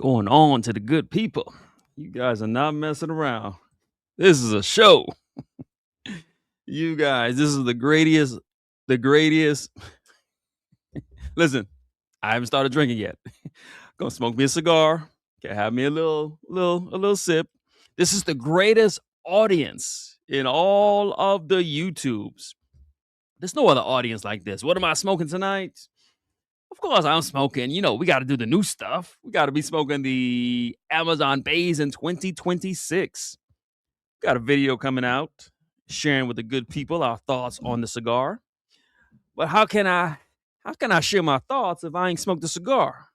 going on to the good people? You guys are not messing around. This is a show. You guys, this is the greatest. The greatest. Listen, I haven't started drinking yet. Gonna smoke me a cigar. Can have me a little sip. This is the greatest audience in all of the YouTubes. There's no other audience like this. What am I smoking tonight? Of course, I'm smoking. We got to do the new stuff. We got to be smoking the Amazon Bays in 2026. Got a video coming out sharing with the good people our thoughts on the cigar. But how can I share my thoughts if I ain't smoked a cigar?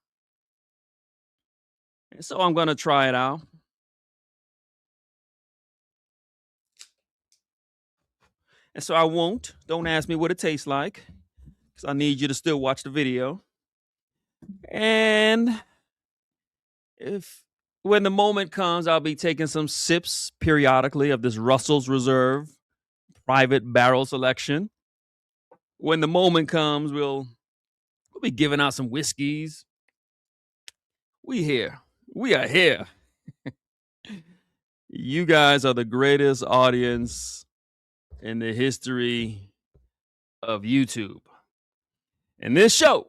And so I'm gonna try it out. And so I won't. Don't ask me what it tastes like, because I need you to still watch the video. And if when the moment comes, I'll be taking some sips periodically of this Russell's Reserve private barrel selection. When the moment comes, we'll be giving out some whiskeys. We are here. You guys are the greatest audience in the history of YouTube. And this show,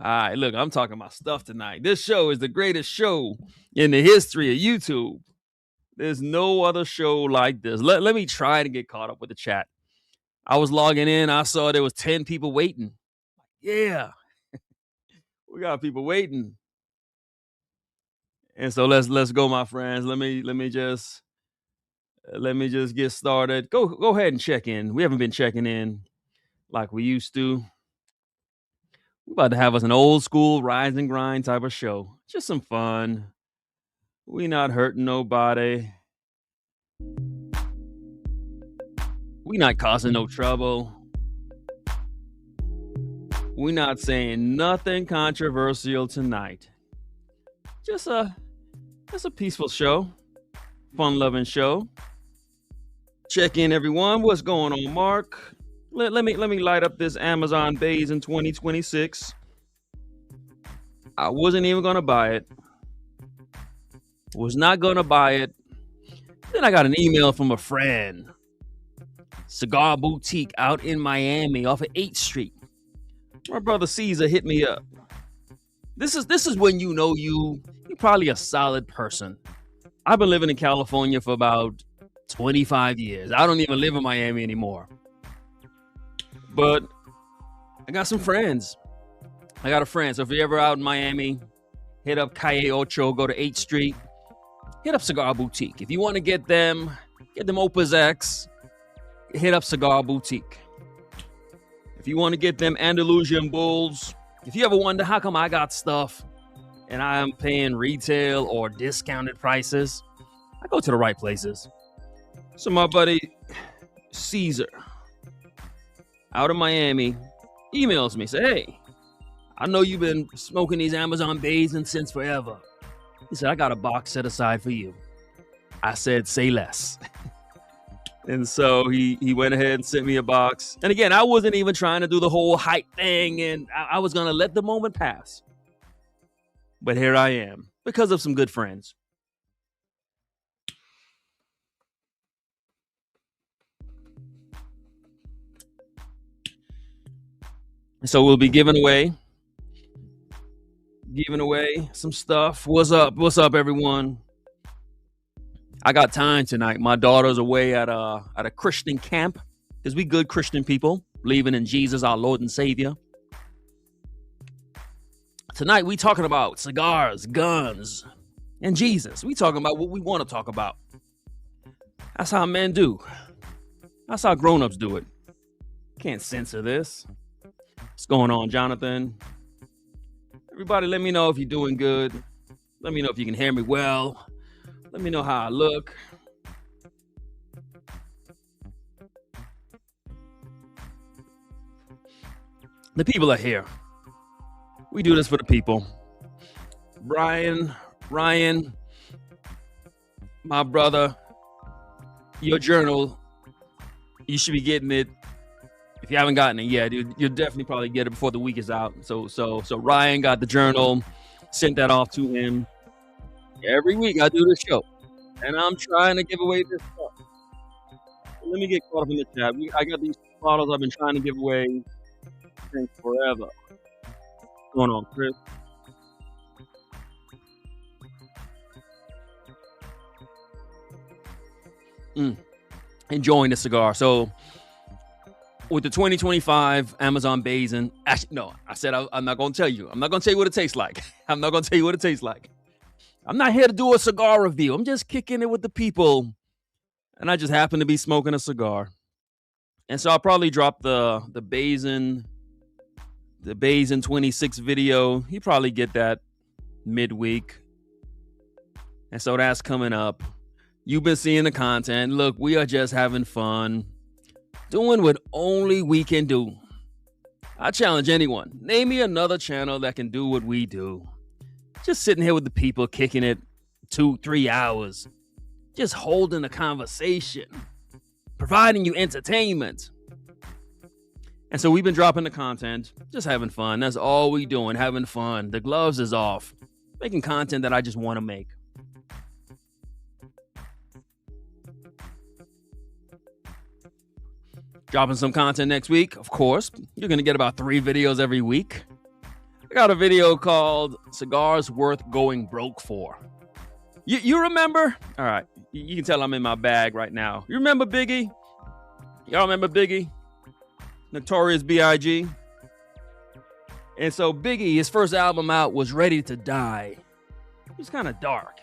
all right, look, I'm talking about stuff tonight. This show is the greatest show in the history of YouTube. There's no other show like this. Let me try to get caught up with the chat. I was logging in. I saw there was 10 people waiting. Yeah, we got people waiting. And so let's go, my friends. Let me just get started. Go ahead and check in. We haven't been checking in like we used to. We're about to have us an old school rise and grind type of show. Just some fun. We not hurting nobody. We not causing no trouble. We not saying nothing controversial tonight. Just a peaceful show. Fun-loving show. Check in, everyone. What's going on, Mark? Let me light up this Amazon Bays in 2026. I wasn't even gonna buy it. Was not gonna buy it. Then I got an email from a friend. Cigar boutique out in Miami off of 8th Street. My brother Caesar hit me up. This is when you know you're probably a solid person. I've been living in California for about 25 years. I don't even live in Miami anymore. But I got some friends. I got a friend. So if you're ever out in Miami, hit up Calle Ocho, go to 8th Street. Hit up Cigar Boutique. If you want to get them Opus X, hit up Cigar Boutique. If you want to get them Andalusian Bulls, if you ever wonder how come I got stuff and I'm paying retail or discounted prices, I go to the right places. So my buddy Caesar out of Miami emails me, say, hey, I know you've been smoking these Amazon Bays since forever. He said, I got a box set aside for you. I said, say less. And so he went ahead and sent me a box. And again, I wasn't even trying to do the whole hype thing, and I was going to let the moment pass. But here I am, because of some good friends. So we'll be giving away some stuff. What's up, everyone? I got time tonight. My daughter's away at a Christian camp, because we good Christian people, believing in Jesus, our Lord and Savior. Tonight we talking about cigars, guns, and Jesus. We talking about what we want to talk about. That's how men do. That's how grown-ups do it. Can't censor this. What's going on, Jonathan? Everybody, let me know if you're doing good. Let me know if you can hear me well. Let me know how I look. The people are here. We do this for the people. Brian, Ryan, my brother, your journal, you should be getting it. If you haven't gotten it yet, you'll definitely probably get it before the week is out. So Ryan got the journal. Sent that off to him. Every week I do this show, and I'm trying to give away this stuff. Let me get caught up in the chat. I got these bottles I've been trying to give away since forever. What's going on, Chris? Enjoying the cigar. So with the 2025 Amazon Basin, actually, no, I said I'm not going to tell you. I'm not going to tell you what it tastes like. I'm not going to tell you what it tastes like. I'm not here to do a cigar review. I'm just kicking it with the people. And I just happen to be smoking a cigar. And so I'll probably drop the Basin 26 video. You probably get that midweek. And so that's coming up. You've been seeing the content. Look, we are just having fun. Doing what only we can do. I challenge anyone. Name me another channel that can do what we do. Just sitting here with the people, kicking it 2-3 hours. Just holding a conversation. Providing you entertainment. And so we've been dropping the content. Just having fun. That's all we doing. Having fun. The gloves is off. Making content that I just want to make. Dropping some content next week, of course. You're going to get about 3 videos every week. I got a video called Cigars Worth Going Broke For. You remember? All right. You can tell I'm in my bag right now. You remember Biggie? Y'all remember Biggie? Notorious B.I.G.? And so Biggie, his first album out was Ready to Die. It was kind of dark.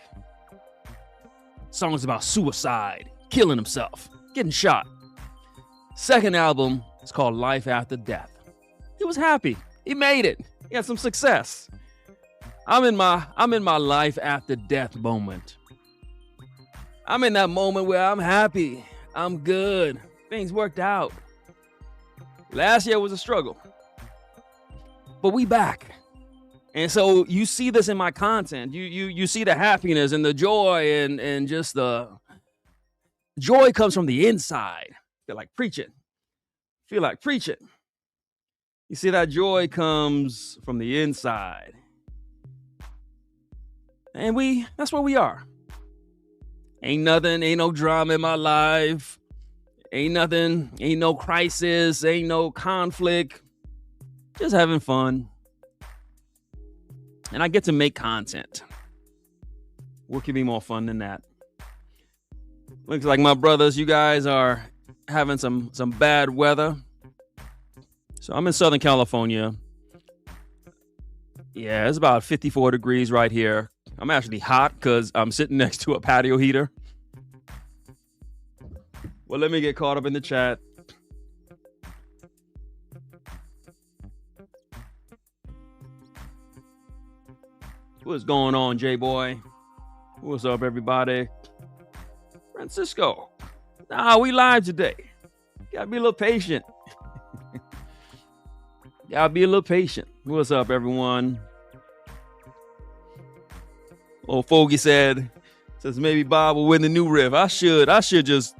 Songs about suicide, killing himself, getting shot. Second album is called Life After Death. He was happy. He made it. He had some success. I'm in my life after death moment. I'm in that moment where I'm happy. I'm good. Things worked out. Last year was a struggle. But we back. And so you see this in my content. You see the happiness and the joy and just the joy comes from the inside. Feel like preaching. You see that joy comes from the inside. And that's where we are. Ain't no drama in my life. Ain't no crisis, ain't no conflict. Just having fun. And I get to make content. What could be more fun than that? Looks like my brothers, you guys are having some bad weather. So I'm in Southern California. Yeah, it's about 54 degrees right here. I'm actually hot because I'm sitting next to a patio heater. Well, let me get caught up in the chat. What's going on, J-Boy? What's up, everybody? Francisco. Nah, we live today. Gotta be a little patient. What's up, everyone? Old Fogey says maybe Bob will win the new riff. I should just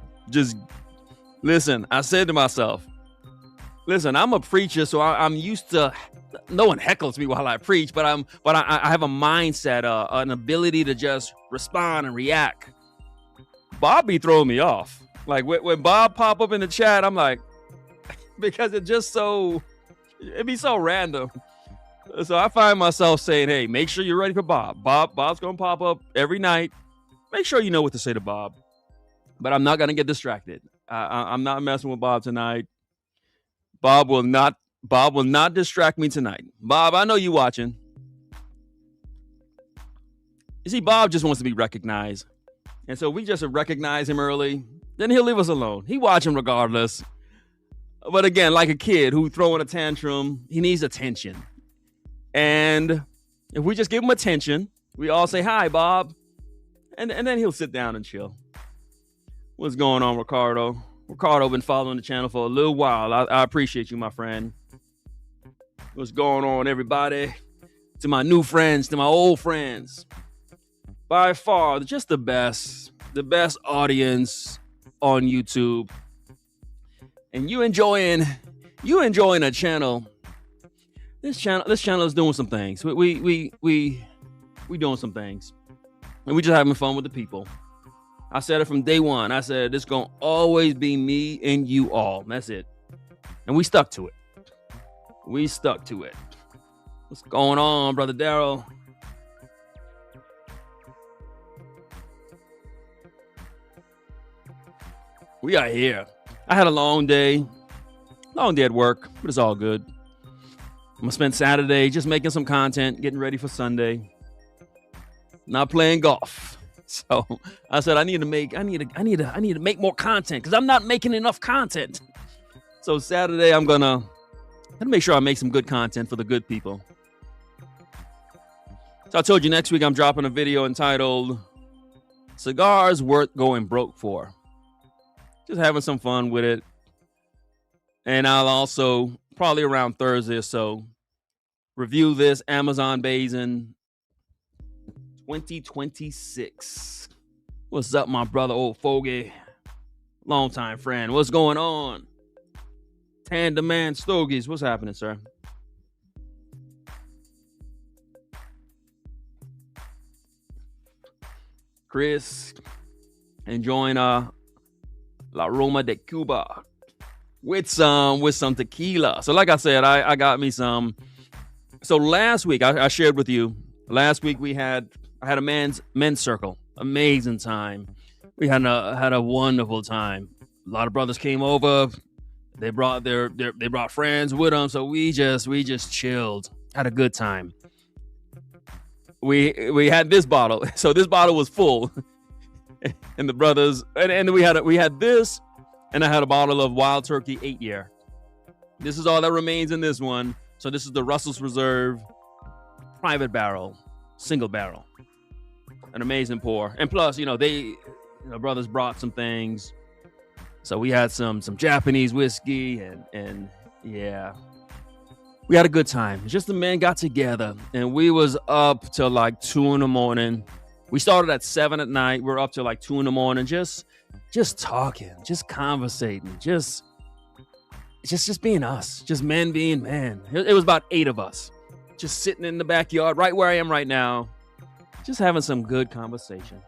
listen. I said to myself, listen, I'm a preacher, so I'm used to no one heckles me while I preach, but I have a mindset, an ability to just respond and react. Bob be throwing me off. Like when Bob pop up in the chat, I'm like, because it'd be so random. So I find myself saying, hey, make sure you're ready for Bob. Bob's going to pop up every night. Make sure you know what to say to Bob. But I'm not going to get distracted. I'm not messing with Bob tonight. Bob will not distract me tonight. Bob, I know you watching. You see, Bob just wants to be recognized. And so we just recognize him early. Then he'll leave us alone. He watching regardless. But again, like a kid who throwing a tantrum, he needs attention. And if we just give him attention, we all say, hi, Bob. And then he'll sit down and chill. What's going on, Ricardo? Ricardo been following the channel for a little while. I appreciate you, my friend. What's going on, everybody? To my new friends, to my old friends. By far, just the best audience on YouTube. And you enjoying a channel. This channel is doing some things. We We doing some things. And we just having fun with the people. I said it from day one. I said it's gonna always be me and you all. That's it. And we stuck to it. We stuck to it. What's going on, Brother Daryl? We are here. I had a long day at work, but it's all good. I'm gonna spend Saturday just making some content, getting ready for Sunday. Not playing golf. So I said I need to make more content because I'm not making enough content. So Saturday I'm gonna make sure I make some good content for the good people. So I told you next week I'm dropping a video entitled "Cigars Worth Going Broke For." Just having some fun with it. And I'll also, probably around Thursday or so, review this Amazon Basin 2026. What's up, my brother, old fogey? Longtime friend. What's going on? Tandem Man Stogies. What's happening, sir? Chris, enjoying La Roma de Cuba with some tequila. So like I said, I got me some. So last week I shared with you. Last week I had a men's circle. Amazing time. We had a wonderful time. A lot of brothers came over. They brought they brought friends with them. So we just chilled. Had a good time. We had this bottle. So this bottle was full. And the brothers, and we had this, and I had a bottle of Wild Turkey 8-year. This is all that remains in this one. So this is the Russell's Reserve private barrel, single barrel. An amazing pour. And plus, the brothers brought some things. So we had some Japanese whiskey and yeah. We had a good time. Just the men got together and we was up till like 2 a.m. We started at 7 at night. We're up till like 2 a.m. Just talking, just conversating, just being us, just men being men. It was about 8 of us, just sitting in the backyard, right where I am right now, just having some good conversation.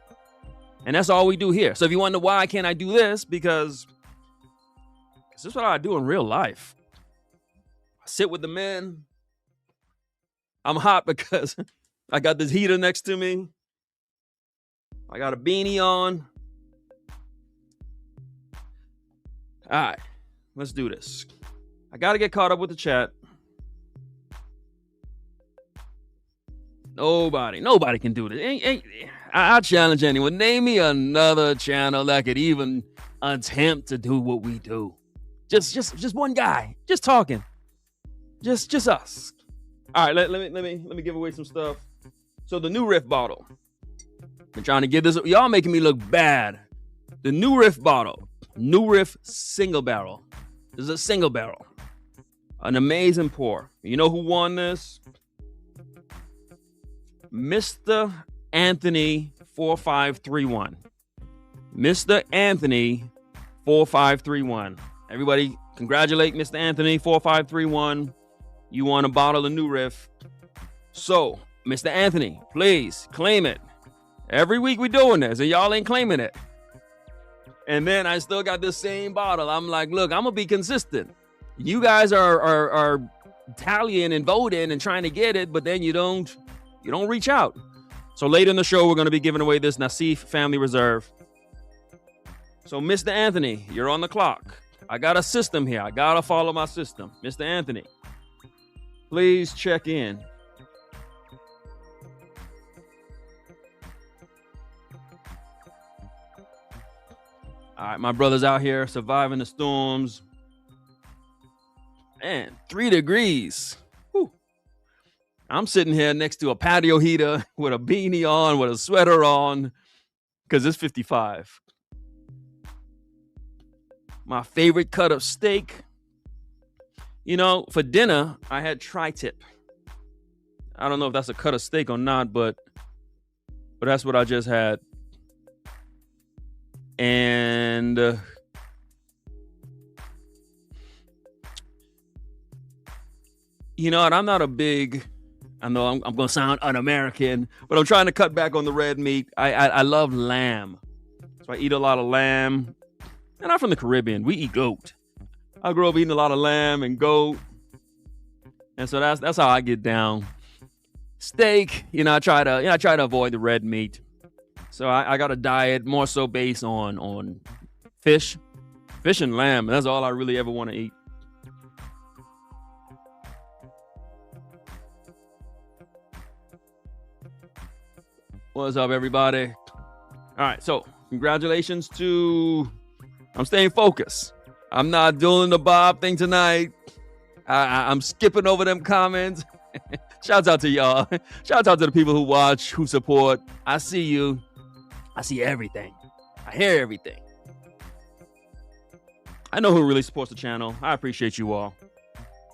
And that's all we do here. So if you wonder why can't I do this, because this is what I do in real life. I sit with the men. I'm hot because I got this heater next to me. I got a beanie on. All right, let's do this. I got to get caught up with the chat. Nobody can do this. I challenge anyone. Name me another channel that could even attempt to do what we do. Just one guy, just talking, just us. All right, let me give away some stuff. So the new Riff bottle. Been trying to give this. Y'all making me look bad. The new Riff bottle, new Riff single barrel. This is a single barrel. An amazing pour. You know who won this? Mr. Anthony 4531. Mr. Anthony 4531. Everybody congratulate Mr. Anthony 4531. You won a bottle of New Riff. So, Mr. Anthony, please claim it. Every week we doing this and y'all ain't claiming it. And then I still got this same bottle. I'm like, look, I'm gonna be consistent. You guys are tallying and voting and trying to get it, but then you don't reach out. So later in the show, we're gonna be giving away this Nassif Family Reserve. So Mr. Anthony, you're on the clock. I got a system here. I gotta follow my system. Mr. Anthony, please check in. All right, my brother's out here surviving the storms. Man, 3 degrees. Whew. I'm sitting here next to a patio heater with a beanie on, with a sweater on, because it's 55. My favorite cut of steak. For dinner, I had tri-tip. I don't know if that's a cut of steak or not, but that's what I just had. And I'm not a big I know I'm going to sound un-American, but I'm trying to cut back on the red meat. I love lamb. So I eat a lot of lamb. And I'm from the Caribbean. We eat goat. I grew up eating a lot of lamb and goat. And so that's how I get down. Steak, I try to avoid the red meat. So I got a diet more so based on fish and lamb. That's all I really ever want to eat. What's up, everybody? All right, so congratulations I'm staying focused. I'm not doing the Bob thing tonight. I'm skipping over them comments. Shouts out to y'all. Shouts out to the people who watch, who support. I see you. I see everything. I hear everything. I know who really supports the channel. I appreciate you all.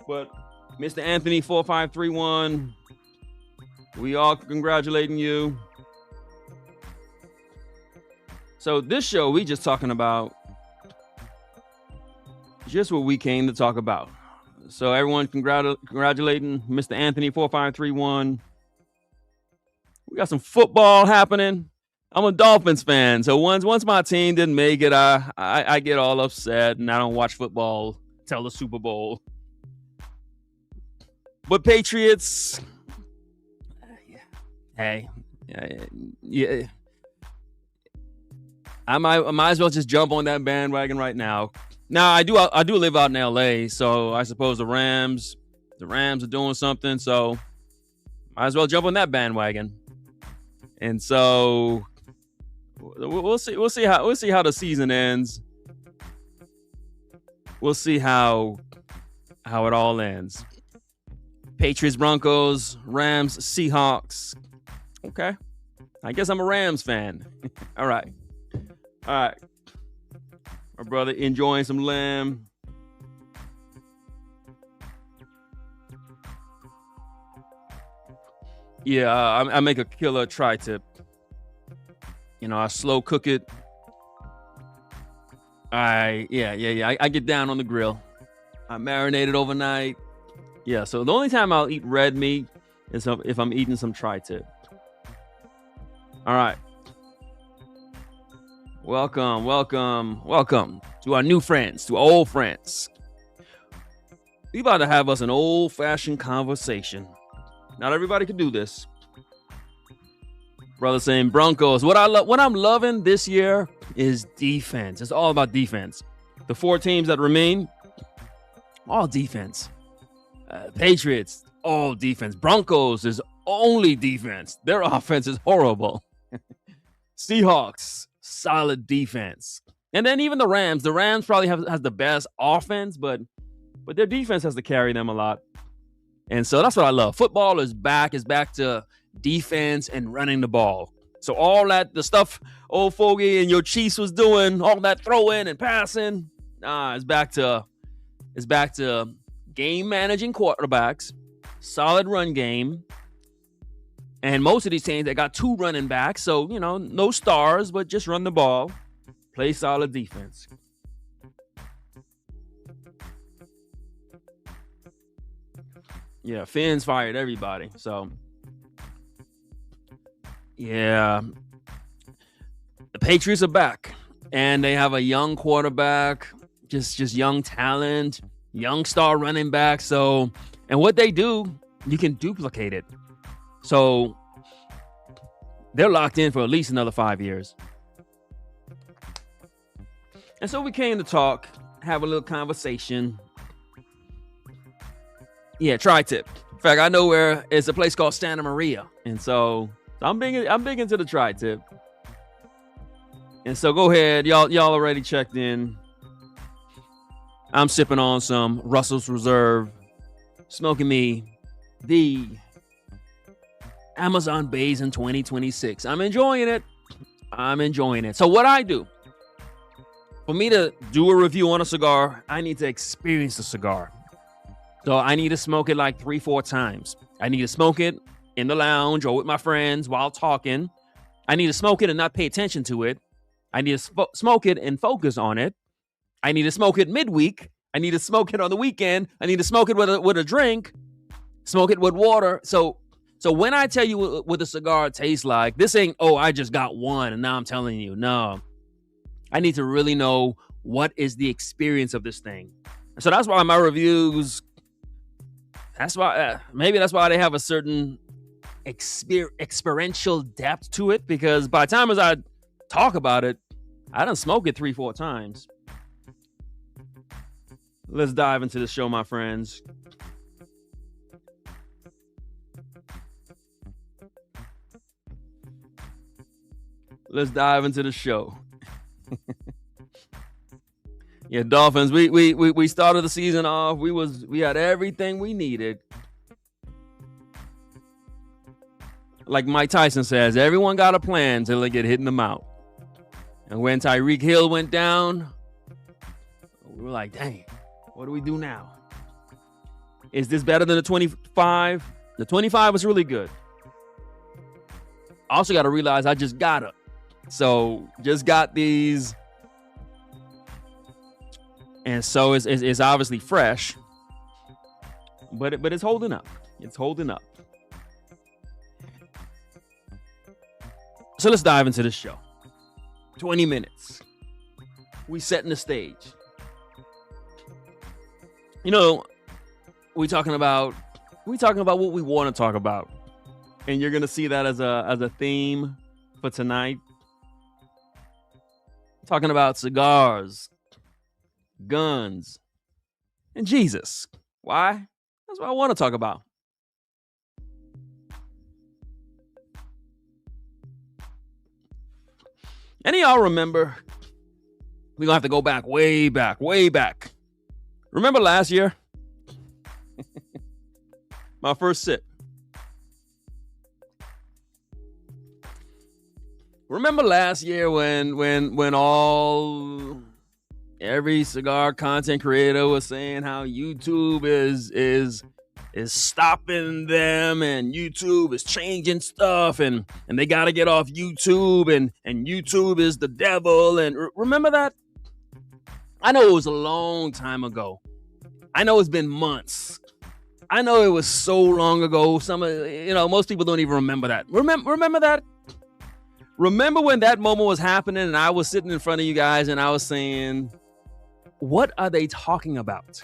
But Mr. Anthony 4531, we all congratulating you. So this show, we just talking about just what we came to talk about. So everyone congratulating Mr. Anthony 4531. We got some football happening. I'm a Dolphins fan, so once my team didn't make it, I get all upset and I don't watch football till the Super Bowl. But Patriots, yeah. I might as well just jump on that bandwagon right now. Now I do live out in LA, so I suppose the Rams are doing something, so might as well jump on that bandwagon. And so we'll see how the season ends. We'll see how it all ends. Patriots, Broncos, Rams, Seahawks. Okay. I guess I'm a Rams fan. All right. My brother enjoying some lamb. Yeah, I make a killer tri-tip. I slow cook it. I get down on the grill. I marinate it overnight. Yeah, so the only time I'll eat red meat is if I'm eating some tri-tip. All right. Welcome to our new friends, to our old friends. We about to have us an old-fashioned conversation. Not everybody can do this. Brother saying Broncos. What I'm loving this year is defense. It's all about defense. The 4 teams that remain, all defense. Patriots, all defense. Broncos is only defense. Their offense is horrible. Seahawks, solid defense. And then even the Rams. The Rams probably has the best offense, but their defense has to carry them a lot. And so that's what I love. Football is back to defense and running the ball. So all the stuff old Fogey and your Chiefs was doing, all that throwing and passing, it's back to game managing quarterbacks, solid run game. And most of these teams, they got 2 running backs. So, no stars, but just run the ball, play solid defense. Yeah, Finn's fired everybody. So, yeah. The Patriots are back. And they have a young quarterback, just young talent, young star running back. So, and what they do, you can duplicate it. So, they're locked in for at least another 5 years. And so we came to talk, have a little conversation. Yeah, tri-tip. In fact, I know where it's a place called Santa Maria. And so I'm big into the tri-tip. And so go ahead. Y'all already checked in. I'm sipping on some Russell's Reserve, smoking me the Amazon Bays in 2026. I'm enjoying it. So what I do, for me to do a review on a cigar, I need to experience the cigar. So I need to smoke it like 3-4 times. I need to smoke it in the lounge or with my friends while talking. I need to smoke it and not pay attention to it. I need to smoke it and focus on it. I need to smoke it midweek. I need to smoke it on the weekend. I need to smoke it with a drink. Smoke it with water. So So when I tell you what a cigar tastes like, this ain't, oh, I just got one and now I'm telling you. No, I need to really know what is the experience of this thing. So that's why my reviews, maybe that's why they have a certain experiential depth to it, because by the time as I talk about it, I done smoke it 3-4 times. Let's dive into the show, my friends. Let's dive into the show. Yeah, Dolphins. We started the season off. We had everything we needed. Like Mike Tyson says, everyone got a plan till they get hit in the mouth. And when Tyreek Hill went down, we were like, dang, what do we do now? Is this better than the 25? The 25 was really good. I also got to realize I just got it. So just got these. And so it's obviously fresh. But it's holding up. It's holding up. So let's dive into this show. 20 minutes. We setting the stage. You know, we talking about what we want to talk about. And you're gonna see that as a theme for tonight. Talking about cigars, guns, and Jesus. Why? That's what I want to talk about. Any of y'all remember? We're gonna have to go back, way back. Remember last year? My first sip. Remember last year when every cigar content creator was saying how YouTube is stopping them and YouTube is changing stuff and they got to get off YouTube and YouTube is the devil, and remember that? I know it was a long time ago. I know it's been months. I know it was so long ago. Most people don't even remember that. Remember that? Remember when that moment was happening and I was sitting in front of you guys and I was saying, what are they talking about?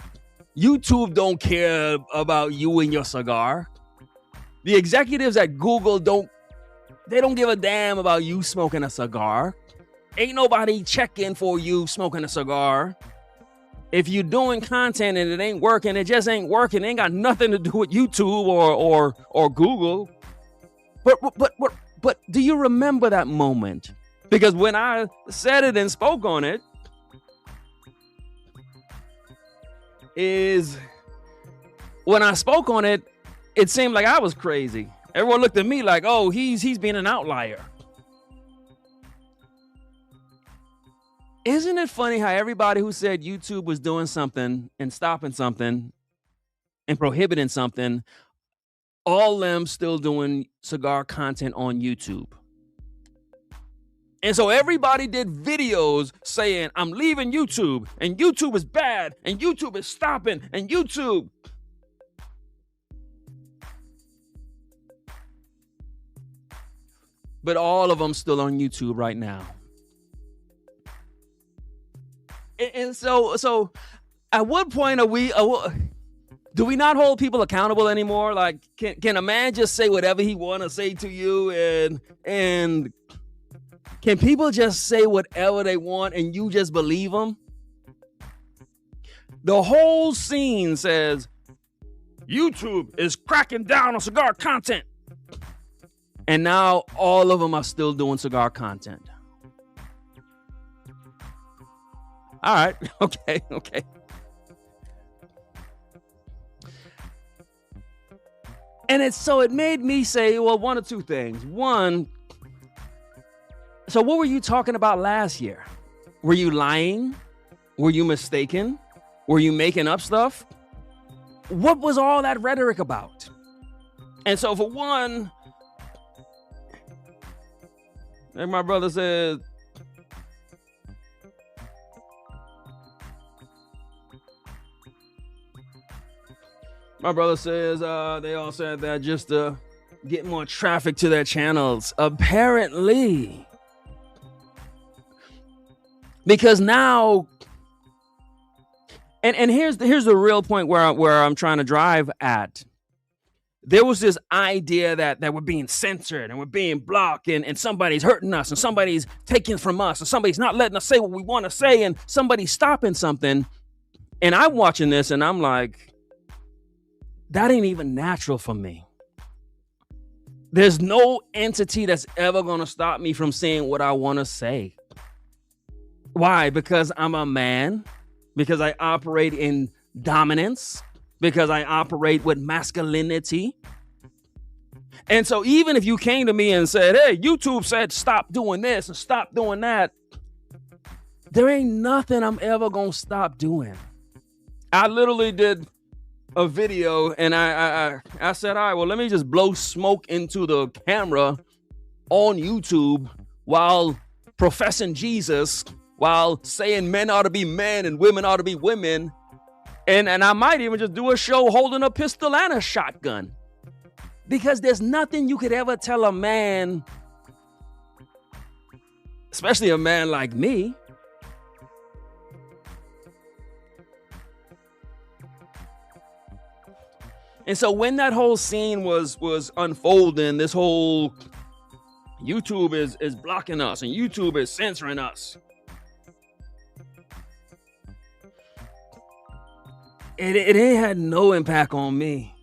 YouTube don't care about you and your cigar. The executives at Google don't give a damn about you smoking a cigar. Ain't nobody checking for you smoking a cigar. If you're doing content and it ain't working, it just ain't working. It ain't got nothing to do with YouTube or Google. But do you remember that moment? Because when I said it and spoke on it, it seemed like I was crazy. Everyone looked at me like, oh, he's being an outlier. Isn't it funny how everybody who said YouTube was doing something and stopping something and prohibiting something, all them still doing cigar content on YouTube? And so everybody did videos saying, I'm leaving YouTube, and YouTube is bad, and YouTube is stopping, and YouTube. But all of them still on YouTube right now. And so at what point do we not hold people accountable anymore? Like, can a man just say whatever he want to say to you, and can people just say whatever they want and you just believe them? The whole scene says YouTube is cracking down on cigar content. And now all of them are still doing cigar content. All right. Okay. And it made me say, well, one of two things. One, so what were you talking about last year? Were you lying? Were you mistaken? Were you making up stuff? What was all that rhetoric about? And so for one, like my brother said, they all said that just to get more traffic to their channels, apparently. Because now, and here's the real point where I'm trying to drive at. There was this idea that we're being censored and we're being blocked and somebody's hurting us and somebody's taking from us and somebody's not letting us say what we want to say and somebody's stopping something. And I'm watching this and I'm like, that ain't even natural for me. There's no entity that's ever going to stop me from saying what I want to say. Why? Because I'm a man, because I operate in dominance, because I operate with masculinity. And so even if you came to me and said, hey, YouTube said stop doing this and stop doing that, there ain't nothing I'm ever going to stop doing. I literally did a video and I said, all right, well, let me just blow smoke into the camera on YouTube while professing Jesus, while saying men ought to be men and women ought to be women. And I might even just do a show holding a pistol and a shotgun. Because there's nothing you could ever tell a man, especially a man like me. And so when that whole scene was unfolding, this whole YouTube is blocking us and YouTube is censoring us. It ain't had no impact on me.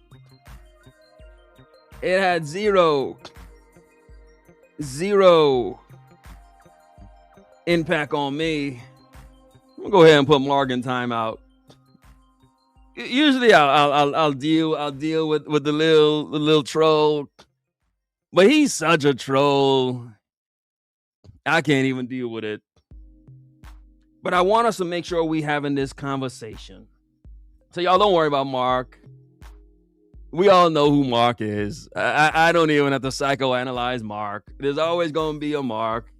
It had zero impact on me. I'm gonna go ahead and put Mark in timeout. Usually I'll deal with the little troll, but he's such a troll. I can't even deal with it. But I want us to make sure we having this conversation. So y'all don't worry about Mark. We all know who Mark is. I don't even have to psychoanalyze Mark. There's always going to be a Mark.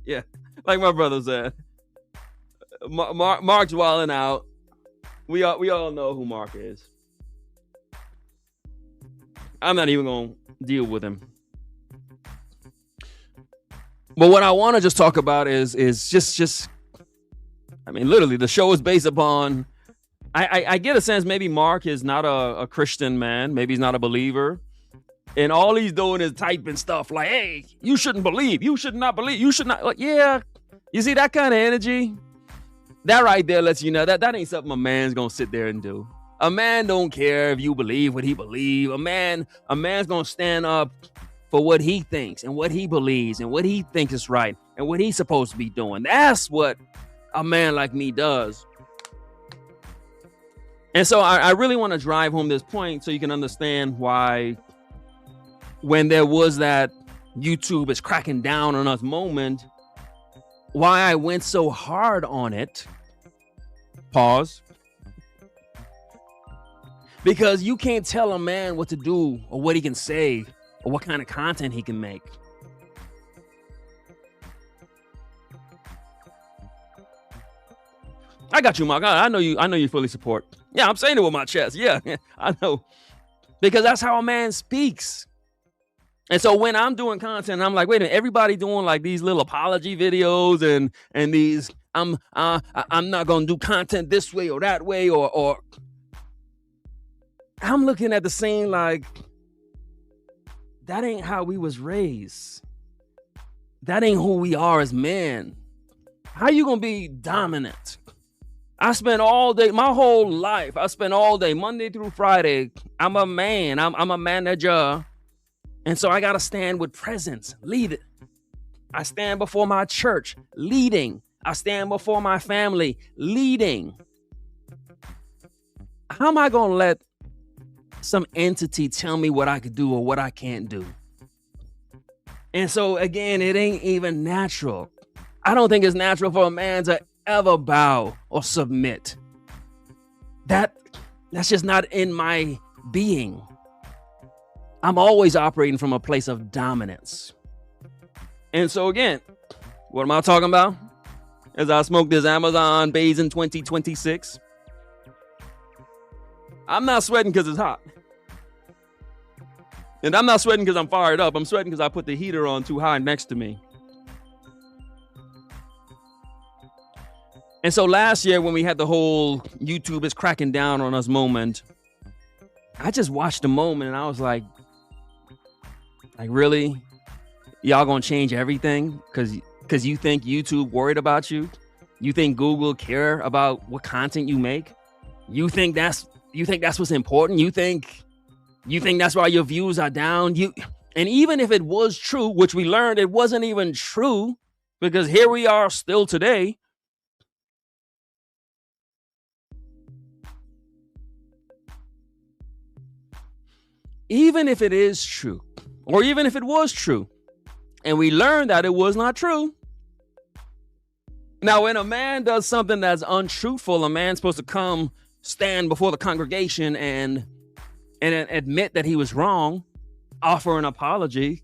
Yeah, like my brother said. Mark's wilding out. We all know who Mark is. I'm not even going to deal with him. But what I want to just talk about is just I mean, literally, the show is based upon. I get a sense maybe Mark is not a Christian man. Maybe he's not a believer. And all he's doing is typing stuff like, hey, you shouldn't believe. You should not believe. You should not. Like, yeah. You see that kind of energy? That right there lets you know that ain't something a man's going to sit there and do. A man don't care if you believe what he believes. A man's going to stand up for what he thinks and what he believes and what he thinks is right and what he's supposed to be doing. That's what a man like me does. And so I really want to drive home this point so you can understand why when there was that YouTube is cracking down on us moment, why I went so hard on it. Pause. Because you can't tell a man what to do or what he can say or what kind of content he can make. I got you, Mark. I know you fully support. Yeah, I'm saying it with my chest. Yeah, I know. Because that's how a man speaks. And so when I'm doing content, I'm like, wait a minute, everybody doing like these little apology videos and these, I'm not going to do content this way or that way, or I'm looking at the scene like, that ain't how we was raised. That ain't who we are as men. How you going to be dominant? I spent all day, my whole life, I spent all day, Monday through Friday. I'm a man. I'm a manager. And so I got to stand with presence, lead it. I stand before my church, leading. I stand before my family, leading. How am I going to let some entity tell me what I could do or what I can't do? And so, again, it ain't even natural. I don't think it's natural for a man to ever bow or submit. That's just not in my being. I'm always operating from a place of dominance. And so again, what am I talking about? As I smoke this Amazon Basin 2026, I'm not sweating because it's hot. And I'm not sweating because I'm fired up. I'm sweating because I put the heater on too high next to me. And so last year when we had the whole YouTube is cracking down on us moment, I just watched the moment and I was like really? Y'all gonna change everything because you think YouTube worried about you? You think Google care about what content you make? You think that's what's important? You think that's why your views are down? And even if it was true, which we learned it wasn't even true, because here we are still today. Even if it is true, or even if it was true, and we learned that it was not true. Now, when a man does something that's untruthful, a man's supposed to come stand before the congregation and admit that he was wrong, offer an apology,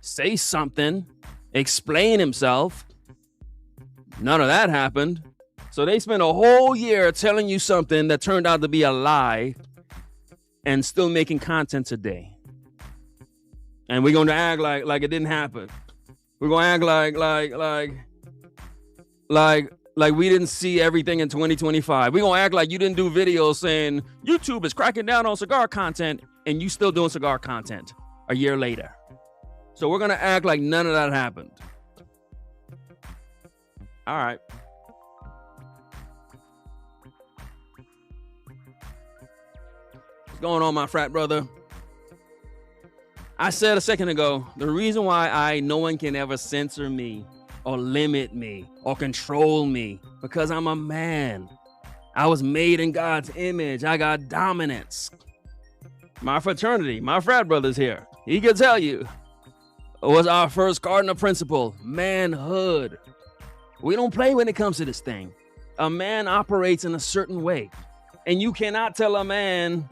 say something, explain himself. None of that happened. So they spent a whole year telling you something that turned out to be a lie and still making content today. And we're going to act like it didn't happen. We're going to act like we didn't see everything in 2025. We're going to act like you didn't do videos saying YouTube is cracking down on cigar content and you still doing cigar content a year later. So we're going to act like none of that happened. All right. What's going on, my frat brother? I said a second ago, the reason why no one can ever censor me or limit me or control me, because I'm a man. I was made in God's image. I got dominance. My fraternity, my frat brother's here. He can tell you. It was our first cardinal principle, manhood. We don't play when it comes to this thing. A man operates in a certain way. And you cannot tell a man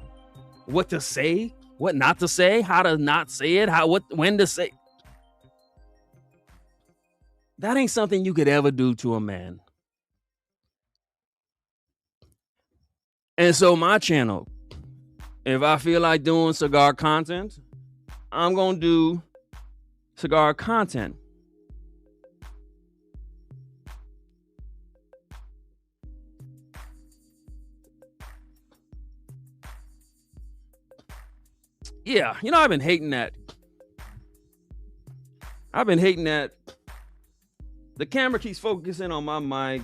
what to say, what not to say, how to not say it, when to say. That ain't something you could ever do to a man. And so my channel, if I feel like doing cigar content, I'm going to do cigar content. Yeah, I've been hating that. The camera keeps focusing on my mic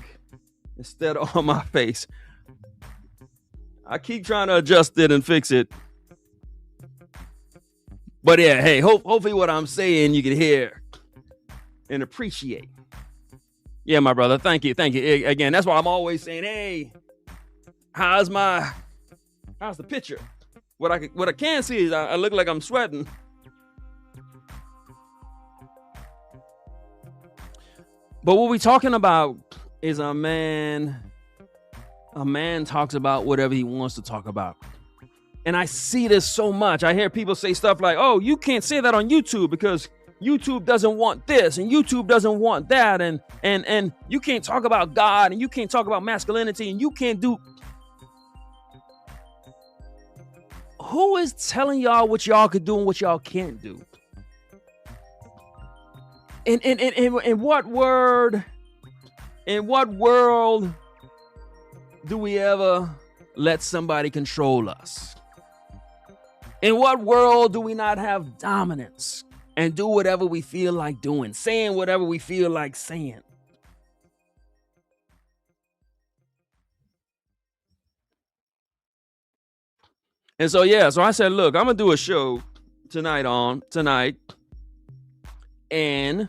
instead of on my face. I keep trying to adjust it and fix it. But yeah, hey, hopefully what I'm saying you can hear and appreciate. Yeah, my brother, thank you. Again, that's why I'm always saying, hey, how's the picture? What I can see is I look like I'm sweating. But what we're talking about is a man talks about whatever he wants to talk about. And I see this so much. I hear people say stuff like, oh, you can't say that on YouTube because YouTube doesn't want this and YouTube doesn't want that. And you can't talk about God and you can't talk about masculinity and you can't do. Who is telling y'all what y'all could do and what y'all can't do? In what world do we ever let somebody control us? In what world do we not have dominance and do whatever we feel like doing, saying whatever we feel like saying? And so I said, look, I'm gonna do a show tonight, and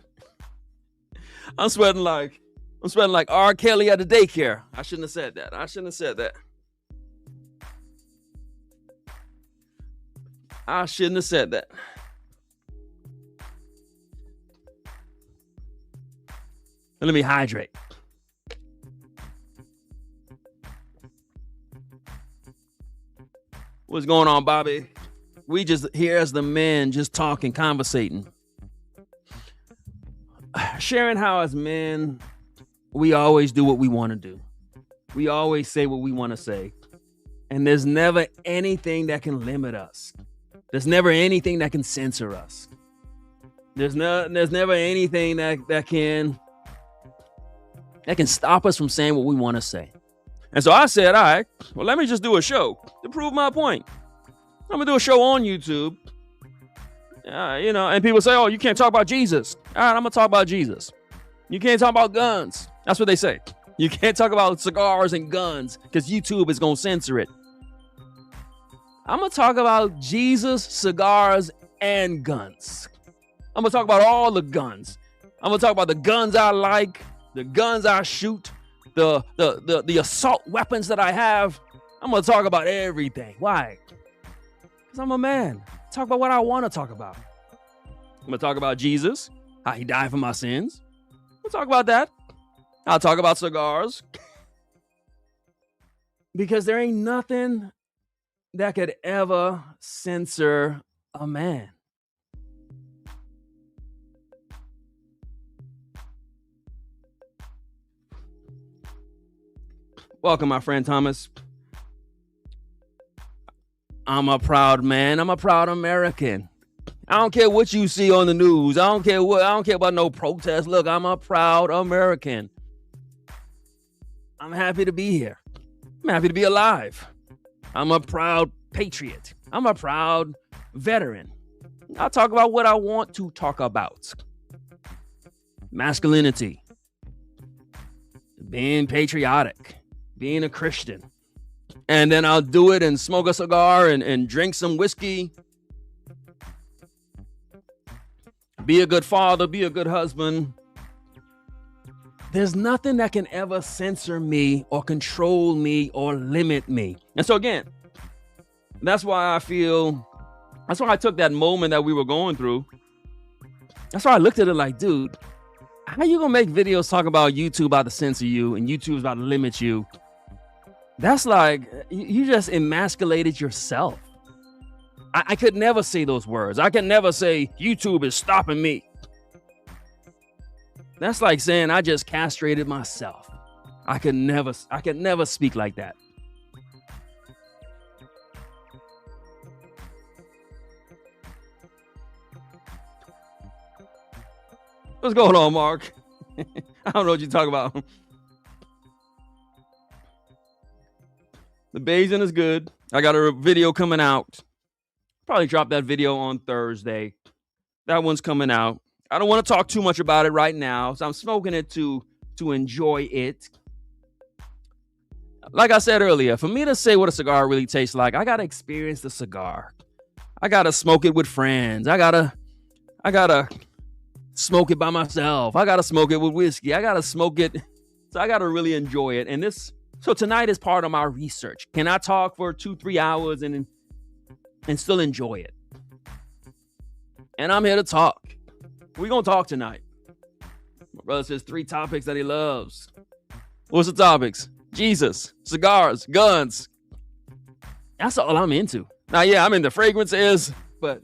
I'm sweating like R. Kelly at the daycare. I shouldn't have said that. I shouldn't have said that. Let me hydrate. What's going on, Bobby? We just here as the men, just talking, conversating. Sharing how as men, we always do what we want to do. We always say what we want to say. And there's never anything that can limit us. There's never anything that can censor us. There's never anything that can stop us from saying what we want to say. And so I said, all right, well, let me just do a show to prove my point. I'm going to do a show on YouTube. And people say, oh, you can't talk about Jesus. All right, I'm going to talk about Jesus. You can't talk about guns. That's what they say. You can't talk about cigars and guns because YouTube is going to censor it. I'm going to talk about Jesus, cigars, and guns. I'm going to talk about all the guns. I'm going to talk about the guns I like, the guns I shoot, the assault weapons that I have. I'm going to talk about everything. Why? Because I'm a man. Talk about what I want to talk about. I'm going to talk about Jesus, how he died for my sins. We'll talk about that. I'll talk about cigars. Because there ain't nothing that could ever censor a man. Welcome, my friend Thomas. I'm a proud man. I'm a proud American. I don't care what you see on the news. I don't care about no protest. Look, I'm a proud American. I'm happy to be here. I'm happy to be alive. I'm a proud patriot. I'm a proud veteran. I'll talk about what I want to talk about. Masculinity. Being patriotic. Being a Christian. And then I'll do it and smoke a cigar and drink some whiskey. Be a good father, be a good husband. There's nothing that can ever censor me or control me or limit me. And so again, that's why I took that moment that we were going through. That's why I looked at it like, dude, how you gonna make videos talk about YouTube about to censor you and YouTube's about to limit you? That's like, you just emasculated yourself. I could never say those words. I can never say YouTube is stopping me. That's like saying I just castrated myself. I could never speak like that. What's going on, Mark? I don't know what you're talking about. The Bayesian is good. I got a video coming out. Probably drop that video on Thursday. That one's coming out. I don't want to talk too much about it right now, so I'm smoking it to enjoy it. Like I said earlier, for me to say what a cigar really tastes like, I gotta experience the cigar. I gotta smoke it with friends. I gotta smoke it by myself. I gotta smoke it with whiskey. I gotta smoke it. So I gotta really enjoy it. And so tonight is part of my research. Can I talk for 2-3 hours and still enjoy it? And I'm here to talk. We're going to talk tonight. My brother says 3 topics that he loves. What's the topics? Jesus, cigars, guns. That's all I'm into. Now, yeah, I'm into fragrances, but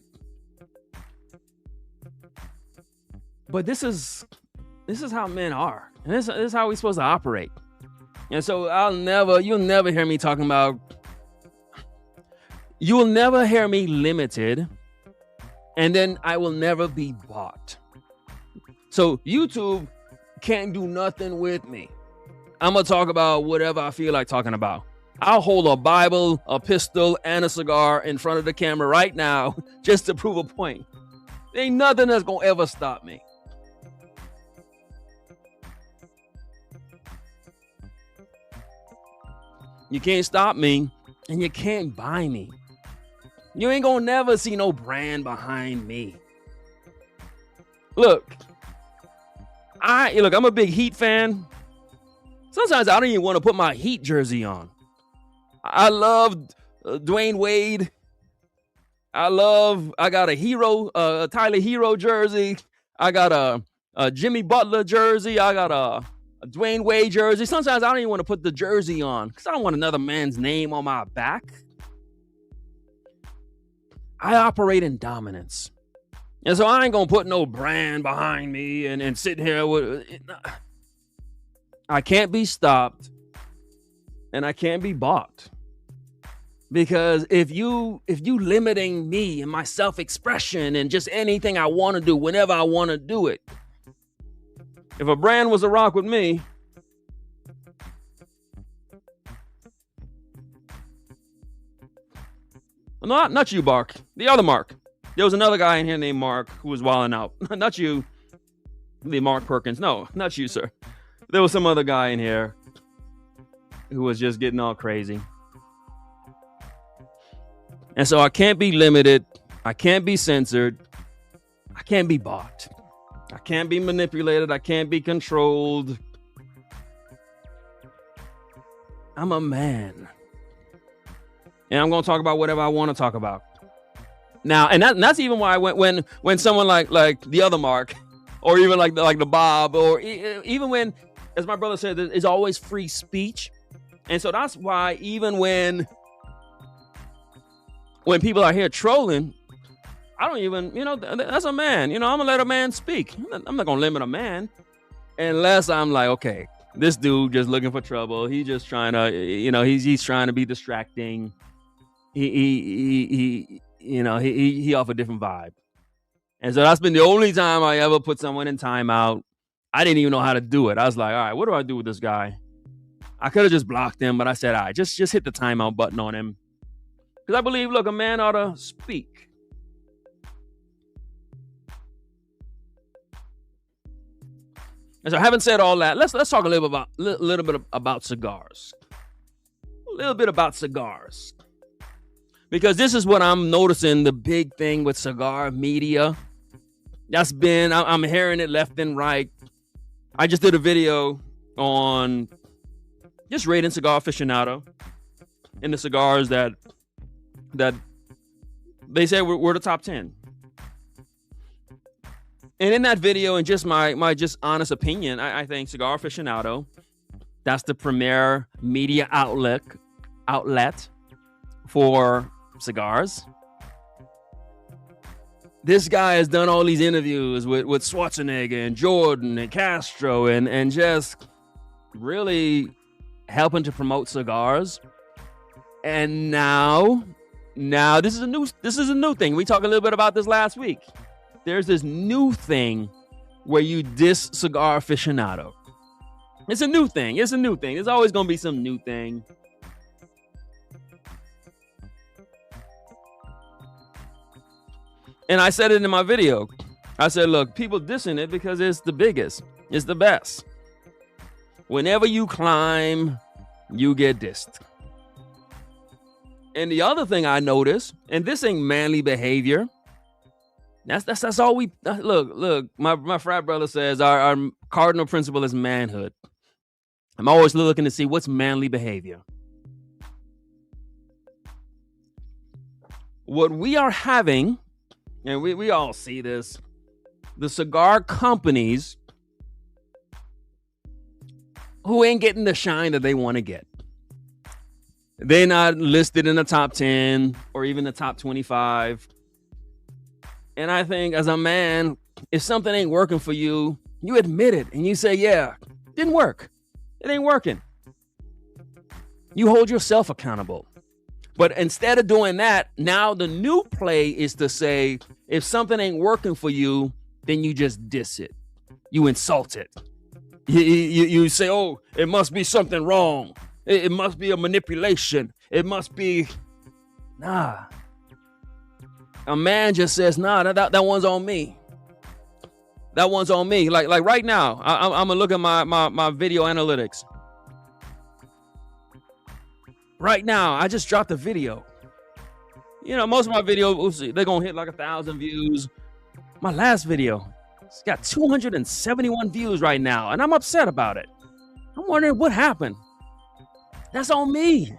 this is how men are. And this is how we're supposed to operate. And so you'll never hear me talking about, you will never hear me limited, and then I will never be bought. So YouTube can't do nothing with me. I'm going to talk about whatever I feel like talking about. I'll hold a Bible, a pistol, and a cigar in front of the camera right now just to prove a point. There ain't nothing that's going to ever stop me. You can't stop me, and you can't buy me. You ain't gonna never see no brand behind me. Look, I'm a big Heat fan. Sometimes I don't even want to put my Heat jersey on. I love Dwayne Wade. I got a Tyler Hero jersey. I got a Jimmy Butler jersey. I got a Dwayne Wade jersey. Sometimes I don't even want to put the jersey on because I don't want another man's name on my back. I operate in dominance. And so I ain't going to put no brand behind me and sit here with... I can't be stopped and I can't be bought Because if you limiting me and my self-expression and just anything I want to do whenever I want to do it. If a brand was to rock with me, not you, Mark. The other Mark. There was another guy in here named Mark who was wilding out. Not you, the Mark Perkins. No, not you, sir. There was some other guy in here who was just getting all crazy. And so I can't be limited. I can't be censored. I can't be bought. I can't be manipulated. I can't be controlled. I'm a man. And I'm going to talk about whatever I want to talk about. Now, and that's even why I went when someone like the other Mark, or even like the Bob, or even when, as my brother said, there's always free speech. And so that's why even when people are here trolling, I don't even, that's a man. I'm going to let a man speak. I'm not going to limit a man unless I'm like, okay, this dude just looking for trouble. He's just trying to, he's trying to be distracting. He off a different vibe. And so that's been the only time I ever put someone in timeout. I didn't even know how to do it. I was like, all right, what do I do with this guy? I could have just blocked him, but I said, all right, just hit the timeout button on him. Because I believe, look, a man ought to speak. And so having said all that, let's talk a little bit about cigars. A little bit about cigars. Because this is what I'm noticing, the big thing with cigar media. I'm hearing it left and right. I just did a video on just rating Cigar Aficionado and the cigars that they say we're the top 10. And in that video, and just my just honest opinion, I think Cigar Aficionado, that's the premier media outlet for cigars. This guy has done all these interviews with Schwarzenegger and Jordan and Castro and just really helping to promote cigars. And now this is a new thing. We talked a little bit about this last week. There's this new thing where you diss Cigar Aficionado. It's a new thing. There's always going to be some new thing. And I said it in my video. I said, look, people dissing it because it's the biggest. It's the best. Whenever you climb, you get dissed. And the other thing I noticed, and this ain't manly behavior. That's all we look. My frat brother says our cardinal principle is manhood. I'm always looking to see what's manly behavior. What we are having, and we all see this, the cigar companies who ain't getting the shine that they want to get. They're not listed in the top 10 or even the top 25. And I think as a man, if something ain't working for you, you admit it and you say, yeah, it didn't work. It ain't working. You hold yourself accountable. But instead of doing that, now the new play is to say, if something ain't working for you, then you just diss it. You insult it. You say, oh, it must be something wrong. It must be a manipulation. It must be, nah. A man just says, nah, that one's on me. That one's on me. Like right now, I'm gonna look at my video analytics. Right now, I just dropped a video. Most of my videos, they're gonna hit like 1,000 views. My last video, it's got 271 views right now, and I'm upset about it. I'm wondering what happened. That's on me.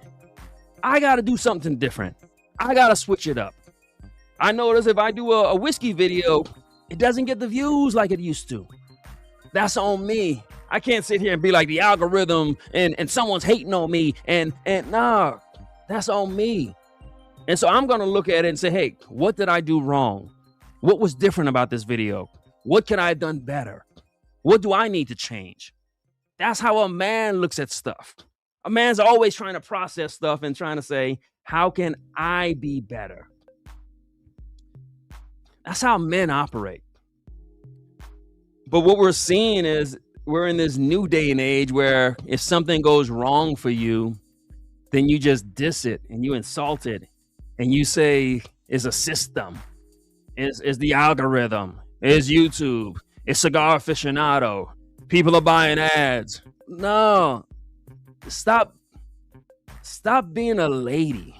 I gotta do something different. I gotta switch it up. I notice if I do a whiskey video, it doesn't get the views like it used to. That's on me. I can't sit here and be like the algorithm and someone's hating on me and nah, that's on me. And so I'm going to look at it and say, hey, what did I do wrong? What was different about this video? What could I have done better? What do I need to change? That's how a man looks at stuff. A man's always trying to process stuff and trying to say, How can I be better? That's how men operate. But what we're seeing is we're in this new day and age where if something goes wrong for you, then you just diss it and you insult it and you say it's a system, it's the algorithm, it's YouTube, it's Cigar Aficionado, people are buying ads. No, stop being a lady.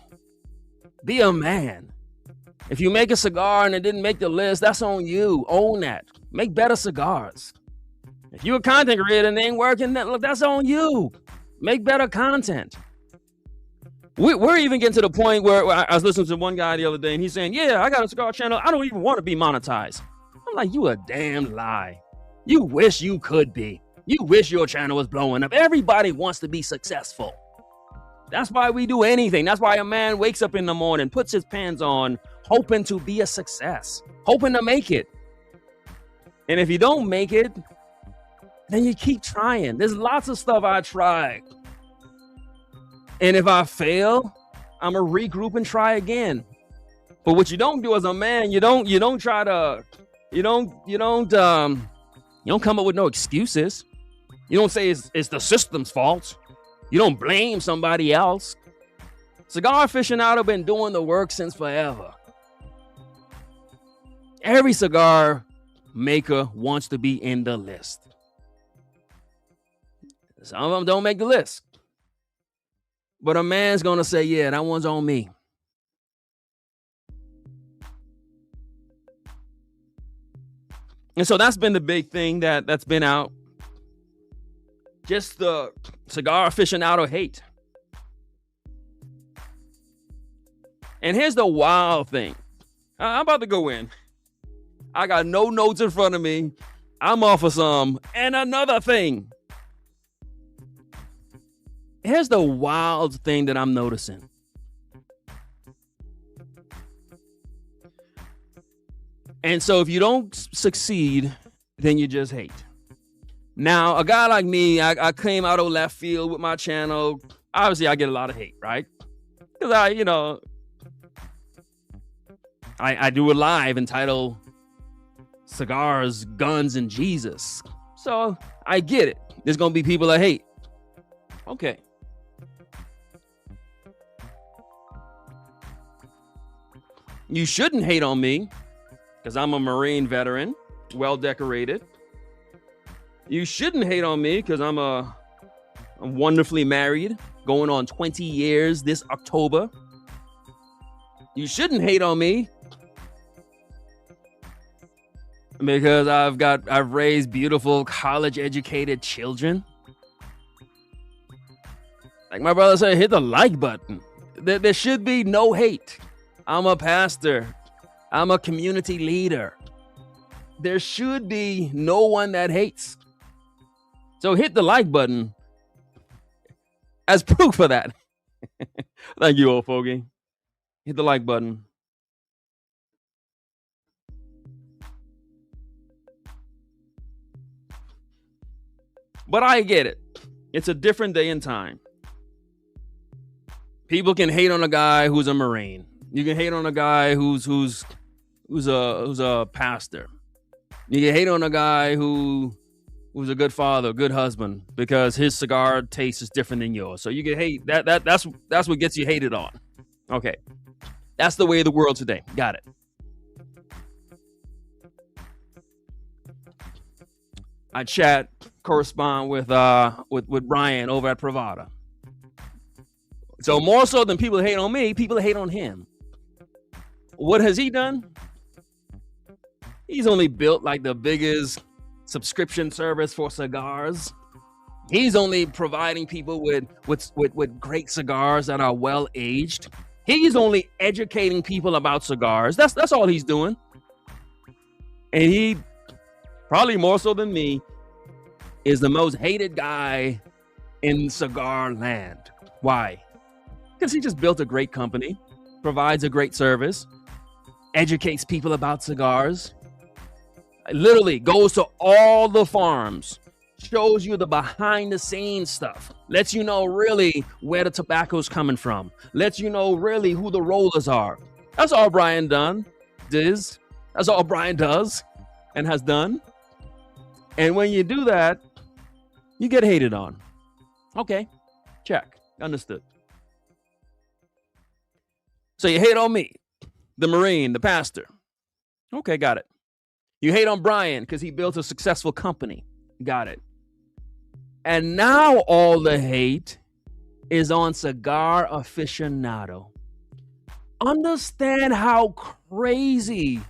Be a man. If you make a cigar and it didn't make the list, that's on you. Own that. Make better cigars. If you're a content creator and it ain't working, that's on you. Make better content. We're even getting to the point where I was listening to one guy the other day and he's saying, yeah, I got a cigar channel. I don't even want to be monetized. I'm like, you a damn lie. You wish you could be. You wish your channel was blowing up. Everybody wants to be successful. That's why we do anything. That's why a man wakes up in the morning, puts his pants on, hoping to be a success, hoping to make it. And if you don't make it, then you keep trying. There's lots of stuff I tried. And if I fail, I'm gonna regroup and try again. But what you don't do as a man, you don't try to, you don't come up with no excuses. You don't say it's the system's fault. You don't blame somebody else. Cigar Aficionado been doing the work since forever. Every cigar maker wants to be in the list. Some of them don't make the list. But a man's going to say, yeah, that one's on me. And so that's been the big thing that's been out. Just the Cigar Aficionado hate. And here's the wild thing. I'm about to go in. I got no notes in front of me. I'm off of some. And another thing. Here's the wild thing that I'm noticing. And so if you don't succeed, then you just hate. Now, a guy like me, I came out of left field with my channel. Obviously, I get a lot of hate, right? Because I do a live entitled Cigars, Guns, and Jesus. So I get it. There's going to be people that hate. Okay. You shouldn't hate on me because I'm a Marine veteran, well decorated. You shouldn't hate on me because I'm wonderfully married, going on 20 years this October. You shouldn't hate on me because I've raised beautiful college-educated children. Like my brother said, hit the like button. There should be no hate. I'm a pastor. I'm a community leader. There should be no one that hates. So hit the like button as proof of that. Thank you, old fogey. Hit the like button. But I get it. It's a different day and time. People can hate on a guy who's a Marine. You can hate on a guy who's a pastor. You can hate on a guy who's a good father, good husband, because his cigar taste is different than yours. So you can hate that's what gets you hated on. Okay. That's the way of the world today. Got it. I correspond with Brian over at Pravada. So more so than people hate on me, people hate on him. What has he done? He's only built like the biggest subscription service for cigars. He's only providing people with great cigars that are well aged. He's only educating people about cigars. That's all he's doing. And he, probably more so than me, is the most hated guy in cigar land. Why? Because he just built a great company, provides a great service, educates people about cigars, literally goes to all the farms, shows you the behind the scenes stuff, lets you know really where the tobacco's coming from, lets you know really who the rollers are. That's all Brian does. That's all Brian does and has done. And when you do that, you get hated on. Okay, check. Understood. So you hate on me, the Marine, the pastor. Okay, got it. You hate on Brian because he built a successful company. Got it. And now all the hate is on Cigar Aficionado. Understand how crazy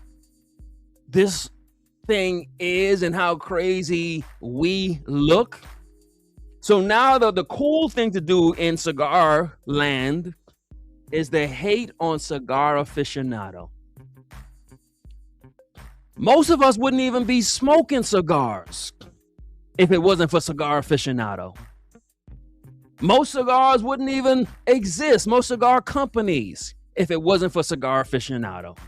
this thing is and how crazy we look. So now the cool thing to do in cigar land is the hate on Cigar Aficionado. Most of us wouldn't even be smoking cigars if it wasn't for Cigar Aficionado. Most cigars wouldn't even exist, most cigar companies, if it wasn't for Cigar Aficionado.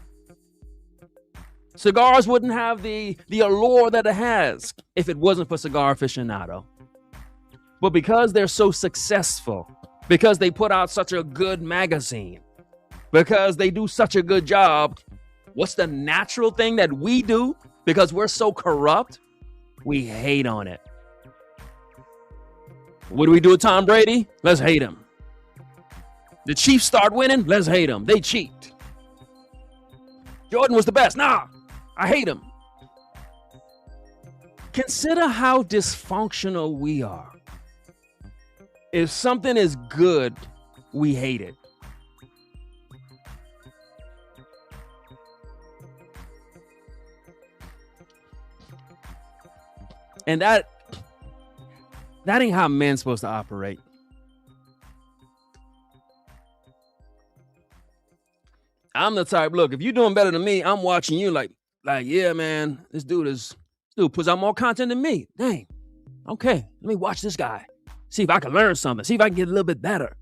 Cigars wouldn't have the allure that it has if it wasn't for Cigar Aficionado. But because they're so successful, because they put out such a good magazine, because they do such a good job, what's the natural thing that we do? Because we're so corrupt, we hate on it. What do we do with Tom Brady? Let's hate him. The Chiefs start winning, let's hate them. They cheat. Jordan was the best. Nah, I hate him. Consider how dysfunctional we are. If something is good, we hate it. And that ain't how men's supposed to operate. I'm the type, look, if you're doing better than me, I'm watching you like, yeah, man, this dude puts out more content than me. Dang. Okay, let me watch this guy. See if I can learn something. See if I can get a little bit better.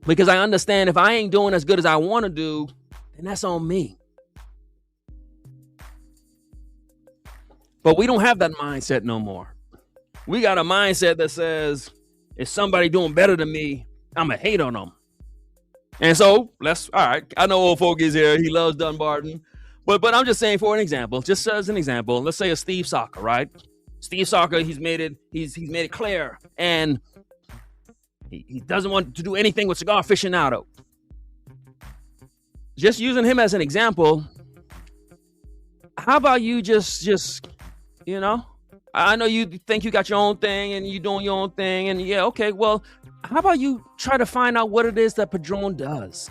Because I understand if I ain't doing as good as I want to do, then that's on me. But we don't have that mindset no more. We got a mindset that says, if somebody doing better than me, I'm going to hate on them. And so, all right, I know old folk is here. He loves Dunbarton. But I'm just saying for an example, just as an example, let's say a Steve Saka, right? Steve Saka, he's made it clear. And he doesn't want to do anything with Cigar Aficionado. Just using him as an example, how about you just you know, I know you think you got your own thing and you're doing your own thing. And yeah, okay, well, how about you try to find out what it is that Padron does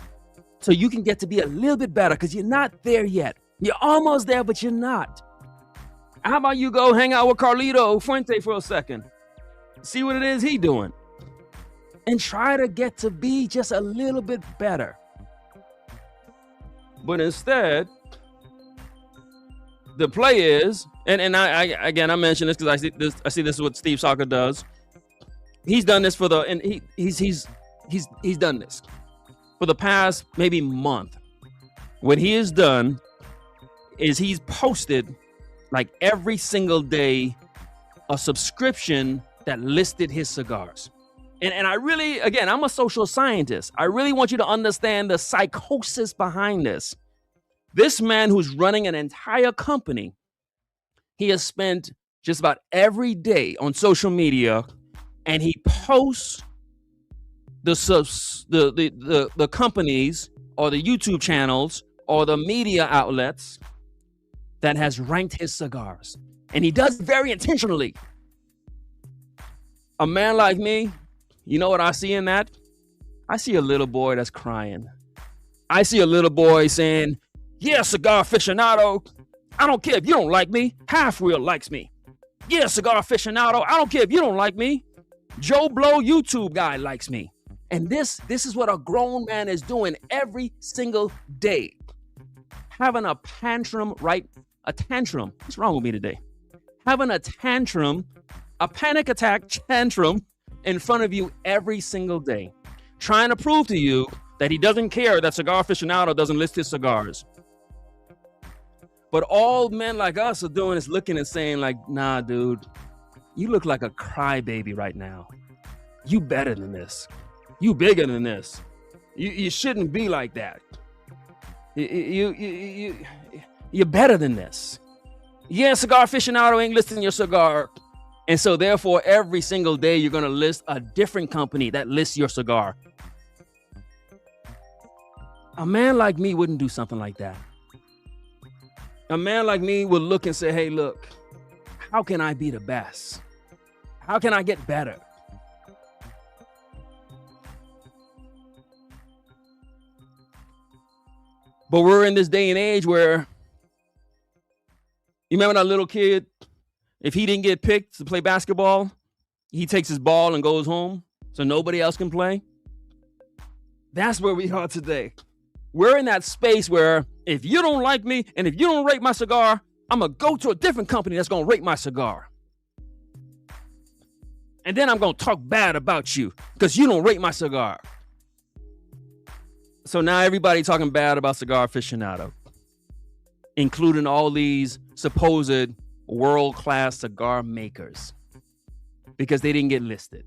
so you can get to be a little bit better because you're not there yet. You're almost there, but you're not. How about you go hang out with Carlito Fuente for a second? See what it is he's doing. And try to get to be just a little bit better. But instead, the play is, and I mentioned this because I see this is what Steve Saka does. He's done this he's done this for the past maybe month. What he has done is he's posted like every single day a subscription that listed his cigars. And I really, again, I'm a social scientist. I really want you to understand the psychosis behind this. This man who's running an entire company, he has spent just about every day on social media, and he posts the companies or the YouTube channels or the media outlets that has ranked his cigars. And he does it very intentionally. A man like me, you know what I see in that? I see a little boy that's crying. I see a little boy saying, yeah, Cigar Aficionado, I don't care if you don't like me. Half Real likes me. Yeah, Cigar Aficionado, I don't care if you don't like me. Joe Blow YouTube guy likes me. And this is what a grown man is doing every single day. Having a tantrum, right? A tantrum. What's wrong with me today? Having a tantrum, a panic attack tantrum in front of you every single day. Trying to prove to you that he doesn't care that Cigar Aficionado doesn't list his cigars. But all men like us are doing is looking and saying like, nah, dude, you look like a crybaby right now. You better than this. You bigger than this. You shouldn't be like that. You're better than this. Yeah, cigar aficionado ain't listing your cigar. And so therefore, every single day, you're going to list a different company that lists your cigar. A man like me wouldn't do something like that. A man like me would look and say, hey, look, how can I be the best? How can I get better? But we're in this day and age where, you remember that little kid, if he didn't get picked to play basketball, he takes his ball and goes home so nobody else can play? That's where we are today. We're in that space where if you don't like me and if you don't rate my cigar, I'm going to go to a different company that's going to rate my cigar. And then I'm going to talk bad about you because you don't rate my cigar. So now everybody talking bad about Cigar Aficionado, including all these supposed world-class cigar makers because they didn't get listed.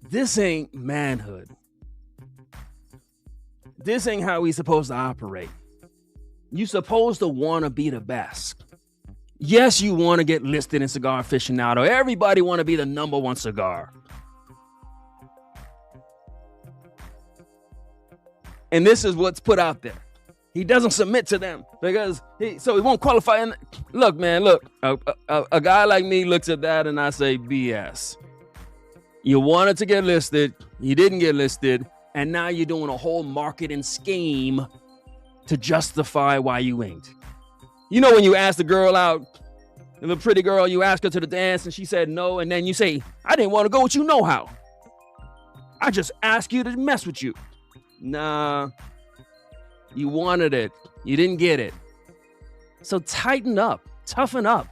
This ain't manhood. This ain't how we supposed to operate. You supposed to want to be the best. Yes, you want to get listed in Cigar Aficionado. Everybody want to be the number one cigar. And this is what's put out there. He doesn't submit to them because he won't qualify. And look, man, a guy like me looks at that and I say, BS. You wanted to get listed, you didn't get listed, and now you're doing a whole marketing scheme to justify why you ain't. You know when you ask the girl out, the pretty girl, you ask her to the dance and she said no, and then you say, I didn't want to go with you no how. I just asked you to mess with you. Nah, you wanted it. You didn't get it. So tighten up, toughen up,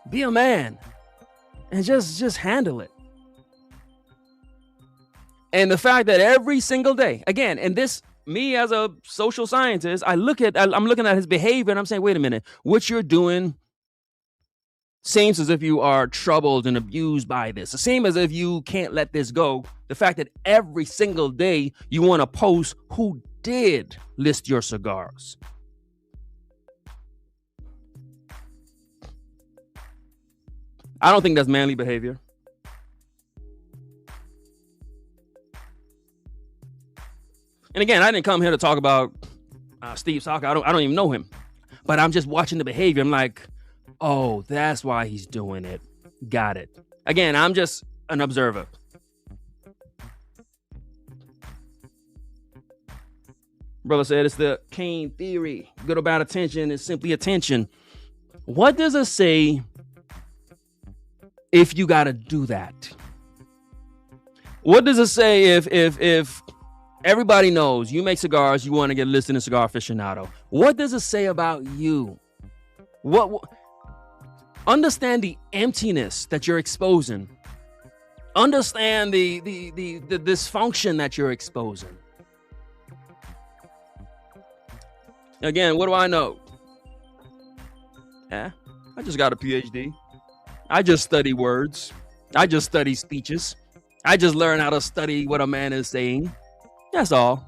be a man, and just handle it. And the fact that every single day, again, and this, me as a social scientist, I'm looking at his behavior and I'm saying, wait a minute, what you're doing seems as if you are troubled and abused by this. It seems as if you can't let this go. The fact that every single day you want to post who did list your cigars. I don't think that's manly behavior. And again, I didn't come here to talk about Steve Saka. I don't even know him. But I'm just watching the behavior. I'm like, oh, that's why he's doing it. Got it. Again, I'm just an observer. Brother said it's the Kane theory. Good or bad attention is simply attention. What does it say if you got to do that? What does it say if everybody knows you make cigars, you want to get listed in Cigar Aficionado? What does it say about you? What understand the emptiness that you're exposing. Understand the dysfunction that you're exposing. Again, what do I know? I just got a PhD. I just study words. I just study speeches. I just learn how to study what a man is saying. That's all.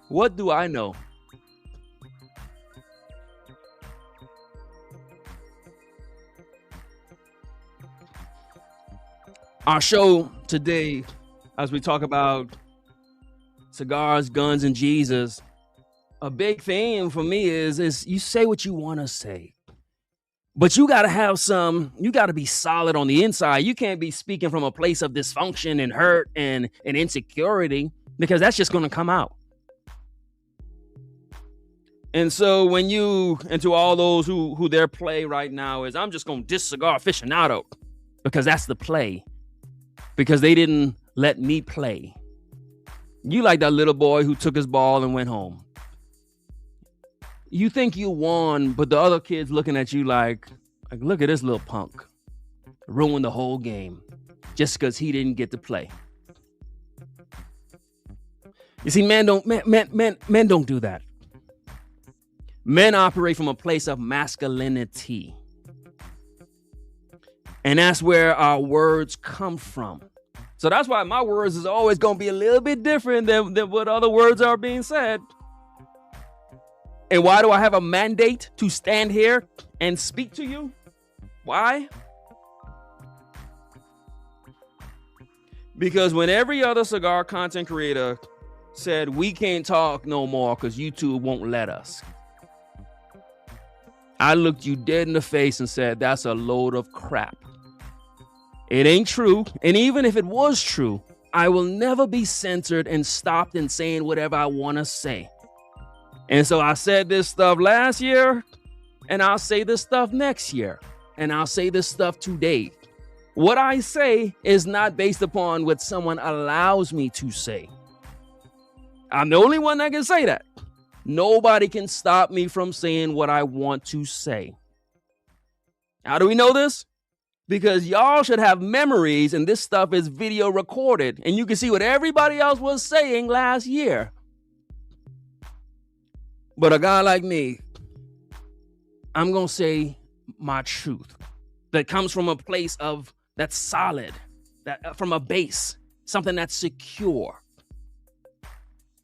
What do I know? Our show today, as we talk about cigars, guns, and Jesus, a big theme for me is you say what you want to say. But you got to have you got to be solid on the inside. You can't be speaking from a place of dysfunction and hurt and insecurity, because that's just going to come out. And so when and to all those who their play right now is, I'm just going to diss Cigar Aficionado because that's the play, because they didn't let me play. You like that little boy who took his ball and went home. You think you won, but the other kid's looking at you like look at this little punk. Ruined the whole game just because he didn't get to play. You see, men don't do that. Men operate from a place of masculinity. And that's where our words come from. So that's why my words is always going to be a little bit different than what other words are being said. And why do I have a mandate to stand here and speak to you? Why? Because when every other cigar content creator said, we can't talk no more because YouTube won't let us, I looked you dead in the face and said, that's a load of crap. It ain't true. And even if it was true, I will never be censored and stopped in saying whatever I want to say. And so I said this stuff last year, and I'll say this stuff next year, and I'll say this stuff today. What I say is not based upon what someone allows me to say. I'm the only one that can say that. Nobody can stop me from saying what I want to say. How do we know this? Because y'all should have memories, and this stuff is video recorded, and you can see what everybody else was saying last year. But a guy like me, I'm going to say my truth that comes from a place of that's solid, that from a base, something that's secure.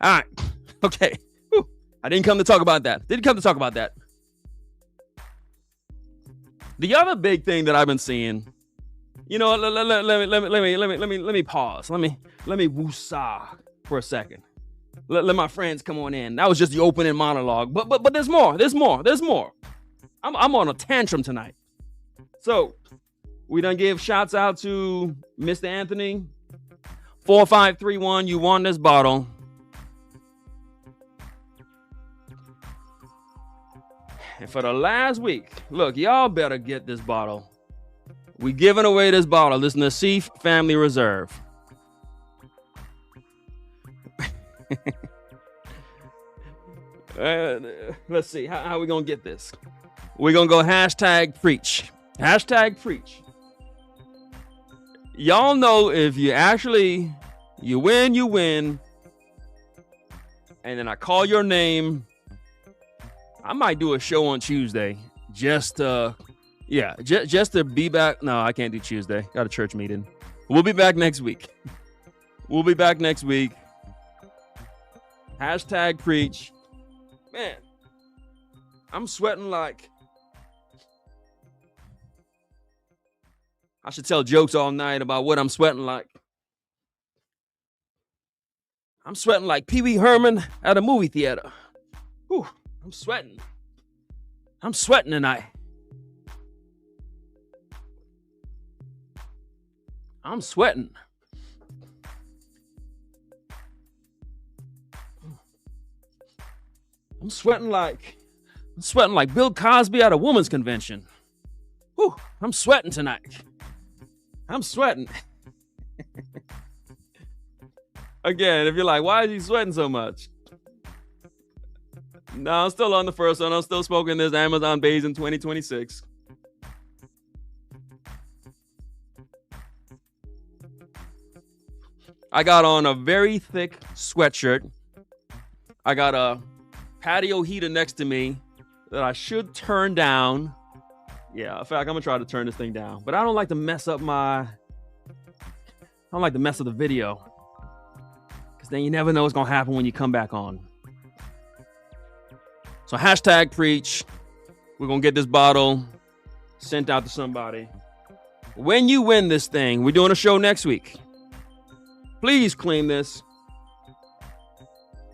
All right. Okay. Whew. I didn't come to talk about that. The other big thing that I've been seeing, you know, let me pause. Let me woosah for a second. Let my friends come on in. That was just the opening monologue. But there's more. I'm on a tantrum tonight. So we done give shouts out to Mr. Anthony. 4531, you won this bottle. And for the last week, look, y'all better get this bottle. We giving away this bottle. This Nassif Family Reserve. Let's see. How we going to get this? We're going to go hashtag preach. Hashtag preach. Y'all know if you actually, you win. And then I call your name. I might do a show on Tuesday just to be back. No, I can't do Tuesday. Got a church meeting. We'll be back next week. Hashtag preach. Man, I'm sweating like I should tell jokes all night about what I'm sweating like. I'm sweating like Pee Wee Herman at a movie theater. Whew, I'm sweating tonight. I'm sweating. I'm sweating like Bill Cosby at a woman's convention. Whew, I'm sweating tonight. I'm sweating. Again, if you're like, why is he sweating so much? No, I'm still on the first one. I'm still smoking this Amazon Bays in 2026. I got on a very thick sweatshirt. I got a patio heater next to me that I should turn down. Yeah, in fact, I'm gonna try to turn this thing down. But I don't like to mess up the video. Because then you never know what's gonna happen when you come back on. So hashtag preach. We're gonna get this bottle sent out to somebody. When you win this thing, we're doing a show next week. Please claim this.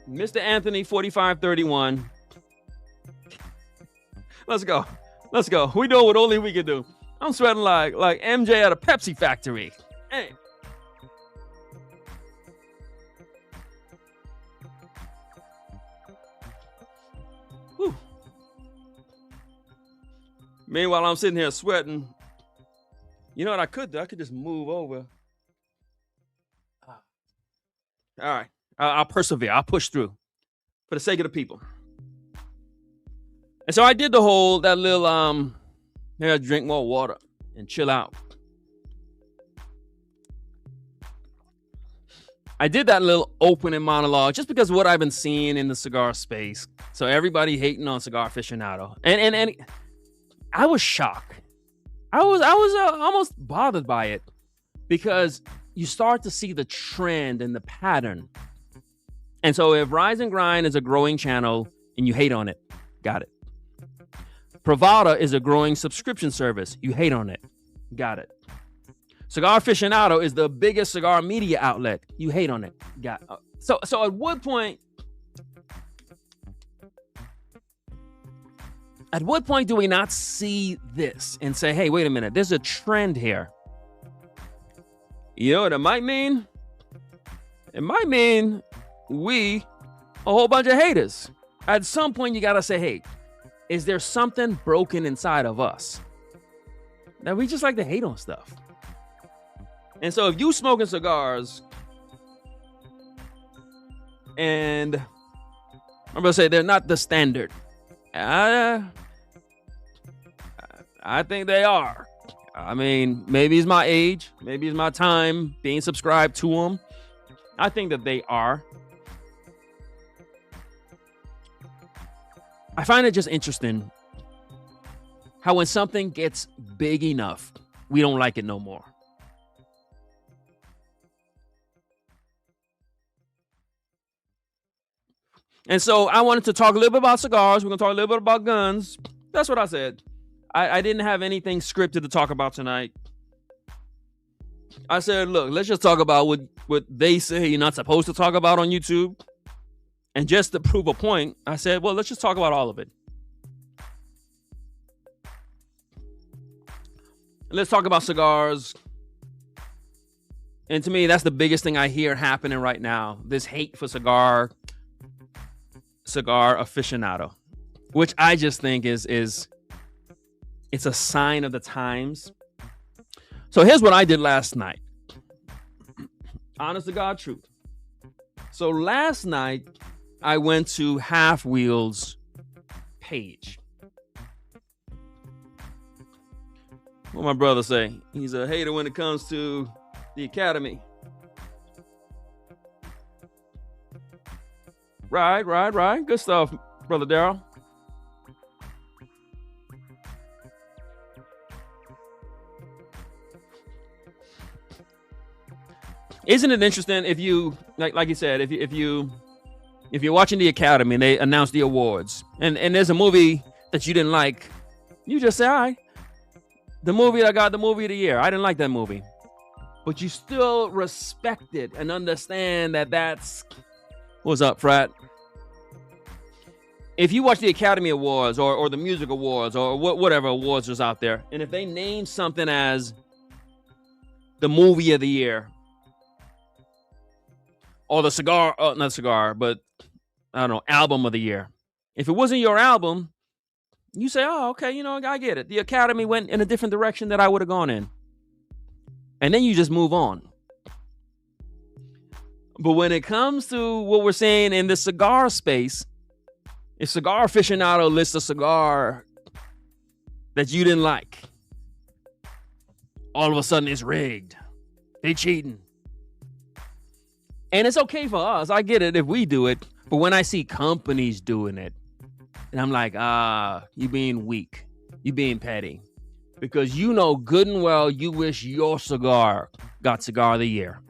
Mr. Anthony 4531. Let's go. We doing what only we can do. I'm sweating like MJ at a Pepsi factory. Hey. Whew. Meanwhile, I'm sitting here sweating. You know what I could do? I could just move over. All right. I'll persevere. I'll push through for the sake of the people. And so I did that little, drink more water and chill out. I did that little opening monologue just because of what I've been seeing in the cigar space. So everybody hating on Cigar Aficionado, and I was shocked. I was almost bothered by it because you start to see the trend and the pattern. And so if Rise and Grind is a growing channel and you hate on it, got it. Pravada is a growing subscription service. You hate on it, got it. Cigar Aficionado is the biggest cigar media outlet. You hate on it. Got it. So at what point do we not see this and say, hey, wait a minute, there's a trend here? You know what it might mean? It might mean we a whole bunch of haters. At some point, you got to say, hey, is there something broken inside of us that we just like to hate on stuff? And so if you smoking cigars, and I'm going to say they're not the standard, I think they are. I mean, maybe it's my age, maybe it's my time being subscribed to them. I think that they are. I find it just interesting how when something gets big enough, we don't like it no more. And so I wanted to talk a little bit about cigars. We're going to talk a little bit about guns. That's what I said. I didn't have anything scripted to talk about tonight. I said, look, let's just talk about what they say you're not supposed to talk about on YouTube. And just to prove a point, I said, well, let's just talk about all of it. Let's talk about cigars. And to me, that's the biggest thing I hear happening right now. This hate for cigar aficionado, which I just think is it's a sign of the times. So here's what I did last night. Honest to God truth. So last night, I went to Half Wheel's page. What my brother say? He's a hater when it comes to the Academy. Right. Good stuff, Brother Daryl. Isn't it interesting if you like you said, if you're watching the Academy and they announce the awards and there's a movie that you didn't like, you just say, all right, the movie that got the movie of the year, I didn't like that movie. But you still respect it and understand that that's what's up, frat. If you watch the Academy Awards or the Music Awards or whatever awards is out there, and if they name something as the movie of the year or the cigar, not cigar, but I don't know, album of the year. If it wasn't your album, you say, oh, okay, you know, I get it. The Academy went in a different direction that I would have gone in. And then you just move on. But when it comes to what we're saying in the cigar space, if Cigar Aficionado lists a cigar that you didn't like, all of a sudden it's rigged. They cheating. And it's okay for us. I get it if we do it. But when I see companies doing it, and I'm like, you being weak. You being petty. Because you know good and well you wish your cigar got Cigar of the Year.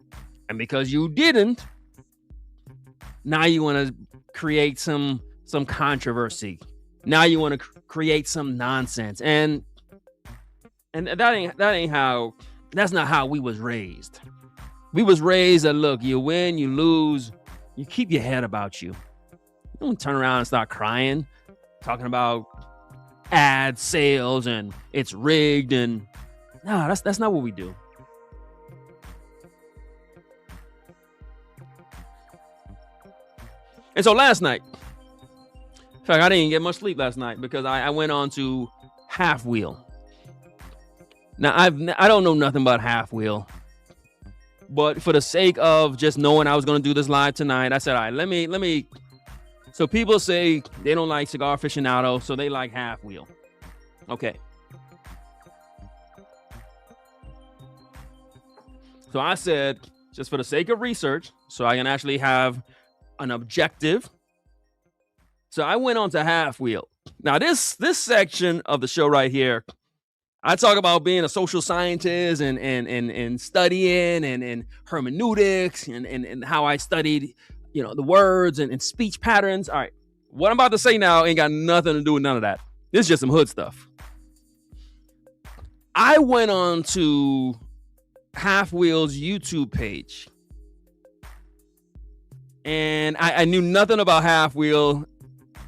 And because you didn't, now you want to create some controversy. Now you want to create some nonsense. And that's not how we was raised. We was raised that, look, you win, you lose, you keep your head about you. You don't turn around and start crying, talking about ad sales and it's rigged and no, that's not what we do. And so last night, in fact, I didn't get much sleep last night because I went on to Half Wheel. Now I don't know nothing about Half Wheel, but for the sake of just knowing I was going to do this live tonight, I said, all right, let me. So people say they don't like Cigar Aficionado, so they like Half Wheel. Okay. So I said, just for the sake of research, so I can actually have an objective. So I went on to Half Wheel. Now this section of the show right here, I talk about being a social scientist and studying and hermeneutics and how I studied, the words and speech patterns. All right, what I'm about to say now ain't got nothing to do with none of that. This is just some hood stuff. I went on to Half Wheel's YouTube page, and I knew nothing about Half Wheel.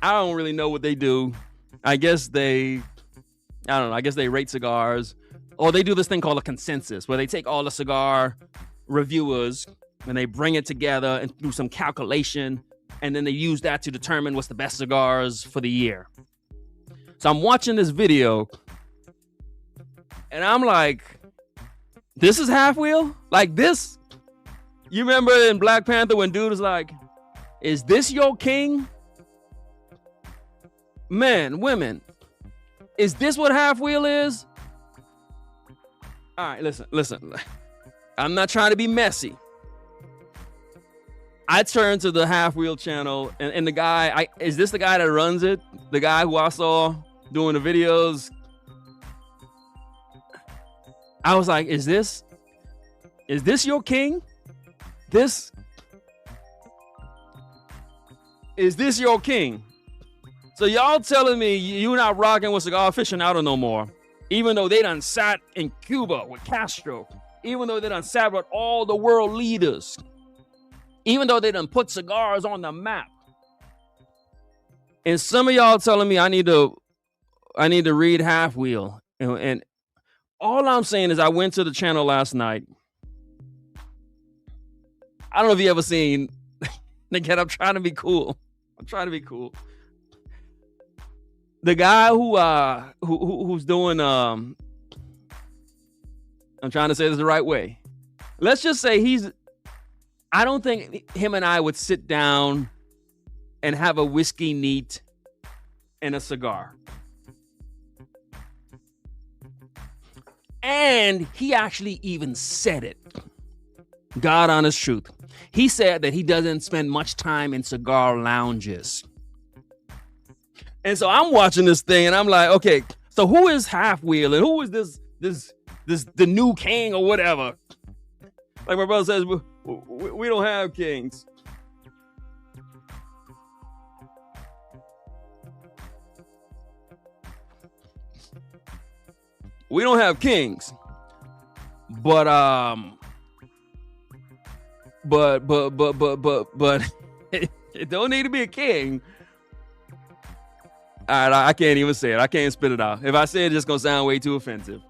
I don't really know what they do. I guess they rate cigars, or they do this thing called a consensus, where they take all the cigar reviewers and they bring it together and do some calculation, and then they use that to determine what's the best cigars for the year. So I'm watching this video, and I'm like, this is Half Wheel? Like this? You remember in Black Panther when dude was like, is this your king? Men, women, is this what Half Wheel is? All right, listen. I'm not trying to be messy. I turned to the Half Wheel channel, and the guy, is this the guy that runs it? The guy who I saw doing the videos? I was like, is this your king? Is this your king? So y'all telling me you're not rocking with Cigar Aficionado no more, even though they done sat in Cuba with Castro, even though they done sat with all the world leaders, even though they done put cigars on the map. And some of y'all telling me I need to read Half Wheel. And all I'm saying is I went to the channel last night. I don't know if you ever seen, again, I'm trying to be cool. The guy who's doing I'm trying to say this the right way. Let's just say I don't think him and I would sit down and have a whiskey neat and a cigar. And he actually even said it. God honest truth. He said that he doesn't spend much time in cigar lounges. And so I'm watching this thing and I'm like, okay, so who is Half Wheel and who is this the new king or whatever? Like my brother says, we don't have kings. We don't have kings. But it don't need to be a king. All right, I can't even say it. I can't spit it out. If I say it, it's just gonna sound way too offensive.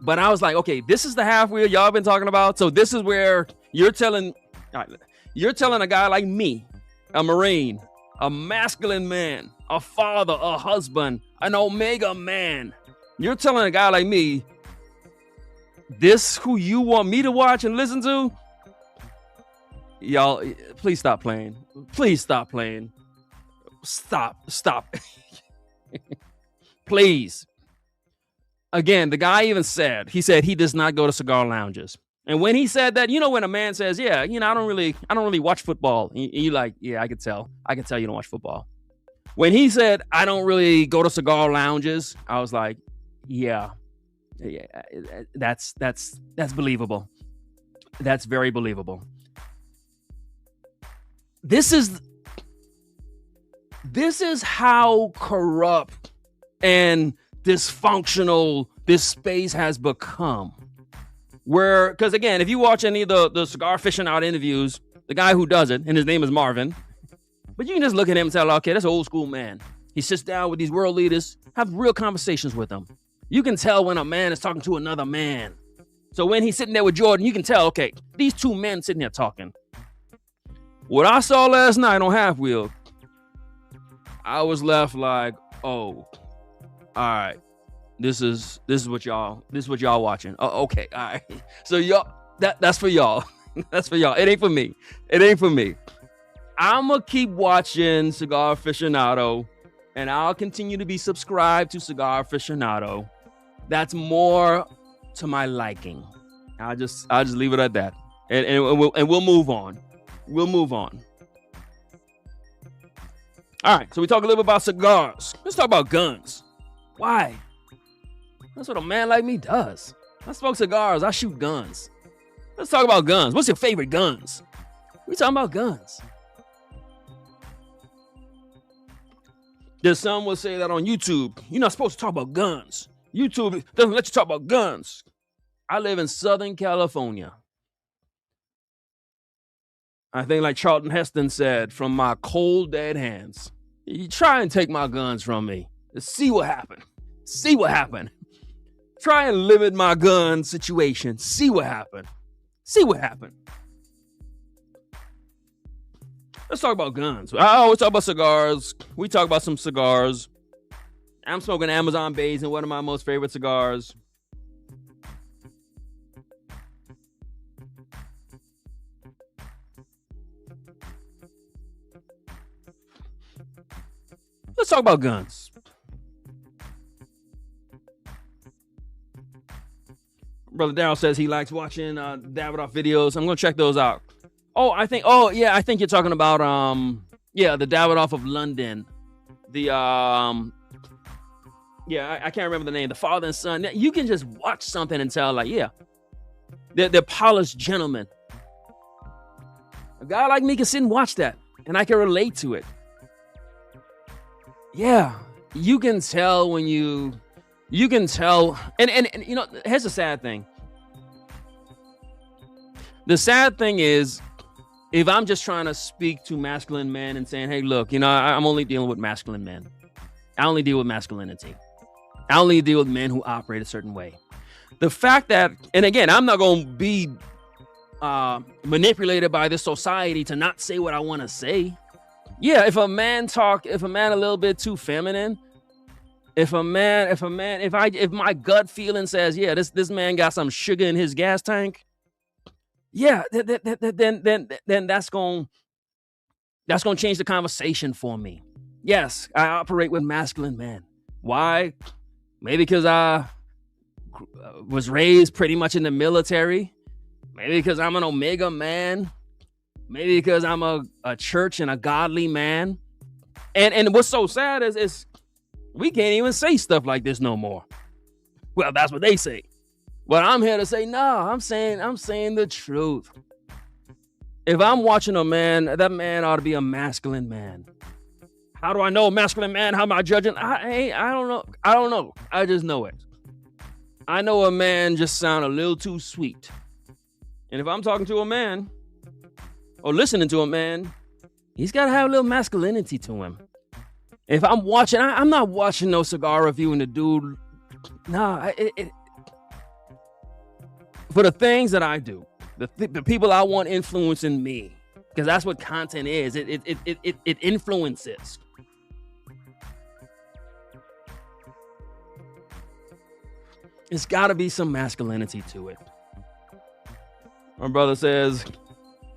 But I was like, okay, this is the Half Wheel y'all been talking about. So this is where you're telling a guy like me, a Marine, a masculine man, a father, a husband, an Omega man. You're telling a guy like me, this who you want me to watch and listen to? Y'all, please stop playing. Please stop playing. Stop. Please. Again, the guy even said he does not go to cigar lounges. And when he said that, when a man says, yeah, I don't really watch football. You like, yeah, I could tell you don't watch football. When he said, I don't really go to cigar lounges, I was like, yeah, that's believable. That's very believable. This is how corrupt and dysfunctional this space has become. Because again, if you watch any of the Cigar Aficionado interviews, the guy who does it, and his name is Marvin, but you can just look at him and tell, okay, that's an old school man. He sits down with these world leaders, have real conversations with them. You can tell when a man is talking to another man. So when he's sitting there with Jordan, you can tell, okay, these two men sitting there talking. What I saw last night on Half Wheel, I was left like, oh, all right, this is what y'all watching. Oh, okay, all right. So y'all, that's for y'all. That's for y'all. It ain't for me. I'ma keep watching Cigar Aficionado, and I'll continue to be subscribed to Cigar Aficionado. That's more to my liking. I'll just leave it at that, and we'll move on. we'll move on. All right, so we talk a little bit about cigars. Let's talk about guns. Why? That's what a man like me does. I smoke cigars. I shoot guns. Let's talk about guns. What's your favorite guns? We talking about guns. There's some will say that on YouTube, you're not supposed to talk about guns. YouTube doesn't let you talk about guns. I live in Southern California. I think like Charlton Heston said, from my cold dead hands. You try and take my guns from me. Let's see what happened. See what happened. Try and limit my gun situation. See what happened. See what happened. Let's talk about guns. I always talk about cigars. We talk about some cigars. I'm smoking Amazon Bays and one of my most favorite cigars. Let's talk about guns. Brother Darryl says he likes watching Davidoff videos. I'm gonna check those out. I think you're talking about the Davidoff of London. The I can't remember the name. The father and son. You can just watch something and tell, like, yeah, they're polished gentlemen. A guy like me can sit and watch that, and I can relate to it. Yeah, you can tell when you can tell, and you know, here's the sad thing. The sad thing is, if I'm just trying to speak to masculine men and saying, hey, look, you know, I'm only dealing with masculine men. I only deal with masculinity. I only deal with men who operate a certain way. The fact that, and again, I'm not going to be manipulated by this society to not say what I want to say. Yeah, if a little bit too feminine, if my gut feeling says, yeah, this man got some sugar in his gas tank, yeah, then that's going to change the conversation for me. Yes, I operate with masculine men. Why? Maybe because I was raised pretty much in the military. Maybe because I'm an Omega man. Maybe because I'm a church and a godly man. And what's so sad is we can't even say stuff like this no more. Well, that's what they say. But I'm here to say, no, I'm saying the truth. If I'm watching a man, that man ought to be a masculine man. How do I know a masculine man? How am I judging? I don't know. I just know it. I know a man just sound a little too sweet. And if I'm talking to a man or listening to a man, he's got to have a little masculinity to him. If I'm watching, I'm not watching no cigar review and the dude. Nah, for the things that I do, the people I want influencing me, because that's what content is. It influences. It's got to be some masculinity to it. My brother says,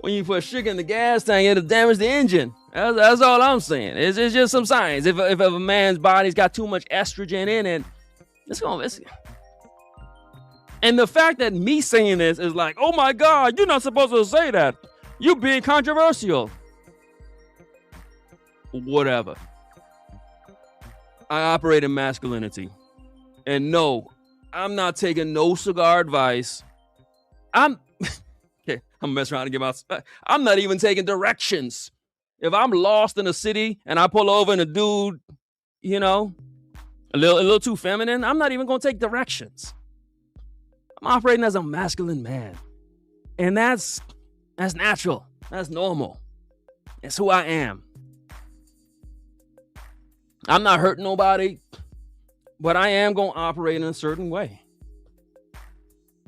when you put sugar in the gas tank, it'll damage the engine. That's all I'm saying. It's just some science. If a man's body's got too much estrogen in it, it's and the fact that me saying this is like, oh my God, you're not supposed to say that. You're being controversial. Whatever. I operate in masculinity. And no, I'm not taking no cigar advice. I'm messing around and give out. I'm not even taking directions. If I'm lost in a city and I pull over and a dude, you know, a little too feminine, I'm not even going to take directions. I'm operating as a masculine man. And that's natural. That's normal. It's who I am. I'm not hurting nobody, but I am going to operate in a certain way.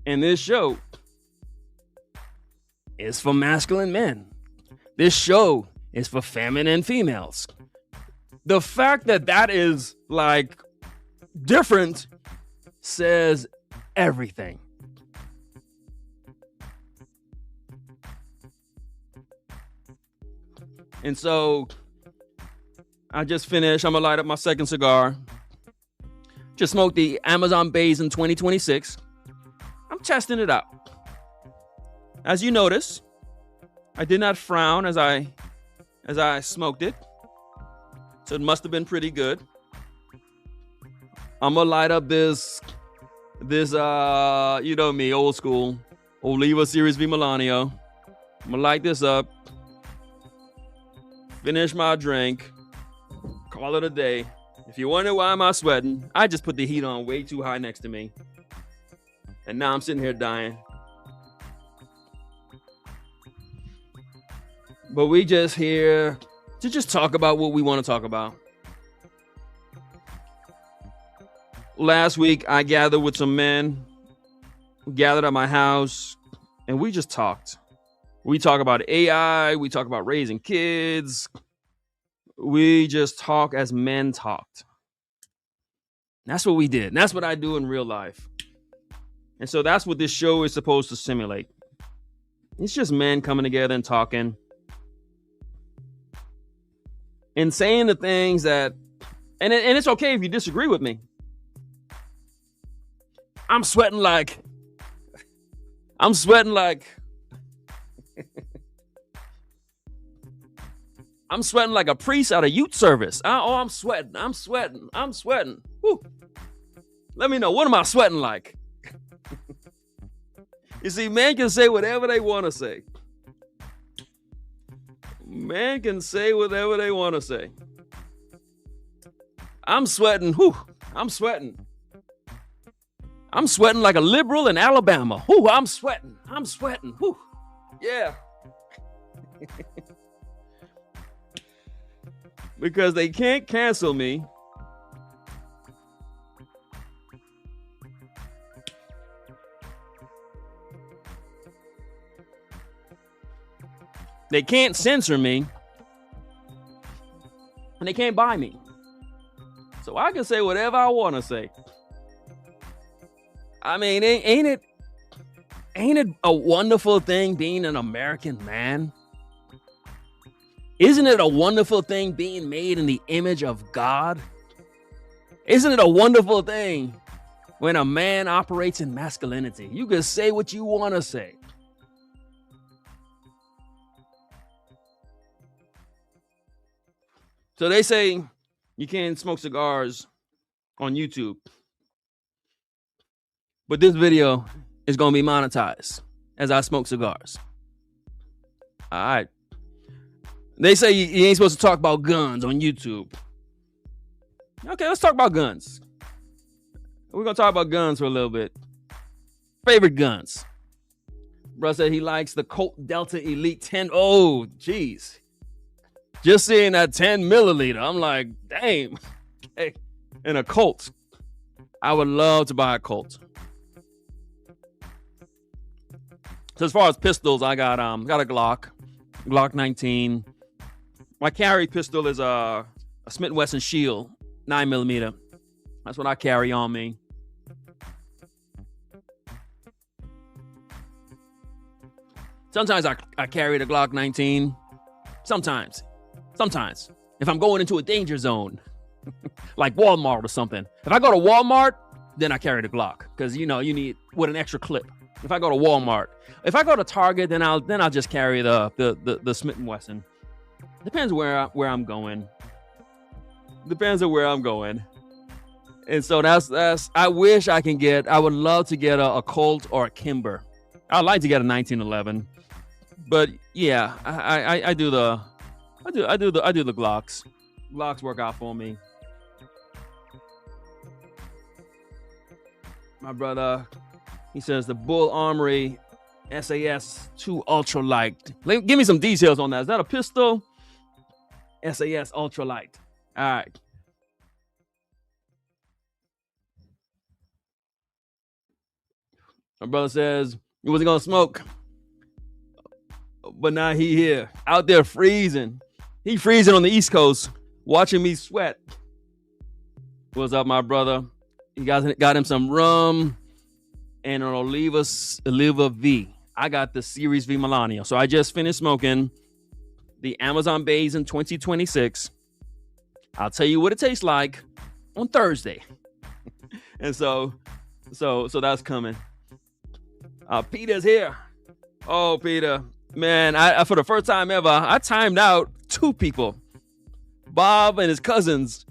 And this show is for masculine men. This show is for feminine females. The fact that is like different says everything. And so I just finished. I'm gonna light up my second cigar. Just smoked the Amazon Bays in 2026. I'm testing it out. As you notice, I did not frown as I smoked it. So it must have been pretty good. I'm gonna light up this you know me, old school Oliva Series V Milanio. I'm gonna light this up, finish my drink, call it a day. If you wonder why am I sweating, I just put the heat on way too high next to me. And now I'm sitting here dying. But we just here to just talk about what we want to talk about. Last week, I gathered with some men, gathered at my house, and we just talked. We talk about AI, we talk about raising kids. We just talk as men talked. That's what we did. And that's what I do in real life. And so that's what this show is supposed to simulate. It's just men coming together and talking. And saying the things that, and it's okay if you disagree with me. I'm sweating like I'm sweating like a priest at a youth service. I'm sweating. Whew. Let me know, what am I sweating like? You see, men can say whatever they want to say. Men can say whatever they want to say. I'm sweating. Whew. I'm sweating like a liberal in Alabama. Whew, I'm sweating. Whew. Yeah. Because they can't cancel me. They can't censor me. And they can't buy me. So I can say whatever I want to say. I mean, ain't it a wonderful thing being an American man? Isn't it a wonderful thing being made in the image of God? Isn't it a wonderful thing when a man operates in masculinity? You can say what you want to say. So they say you can't smoke cigars on YouTube. But this video is going to be monetized as I smoke cigars. All right. They say you ain't supposed to talk about guns on YouTube. Okay, let's talk about guns. We're going to talk about guns for a little bit. Favorite guns. Bro said he likes the Colt Delta Elite 10. Oh, geez. Just seeing that 10 milliliter, I'm like, damn. Hey, and a Colt. I would love to buy a Colt. So as far as pistols, I got a Glock 19. My carry pistol is a Smith & Wesson Shield 9mm. That's what I carry on me. Sometimes I carry the Glock 19. Sometimes. If I'm going into a danger zone, like Walmart or something. If I go to Walmart, then I carry the Glock because you need with an extra clip. If I go to Walmart, if I go to Target, then I'll just carry the Smith & Wesson. Depends where I'm going. And so that's I wish I can get. I would love to get a Colt or a Kimber. I'd like to get a 1911, but yeah, I do the Glocks. Glocks work out for me. My brother, he says the Bull Armory SAS 2 Ultralight. Give me some details on that. Is that a pistol? SAS Ultralight. All right. My brother says he wasn't gonna smoke, but now he here out there freezing. He freezing on the East Coast, watching me sweat. What's up, my brother? He got him some rum and an Oliva V. I got the Series V Milanio. So I just finished smoking the Amazon Bays in 2026. I'll tell you what it tastes like on Thursday. And so that's coming. Peter's here. Oh, Peter. Man, I for the first time ever, I timed out two people. Bob and his cousins.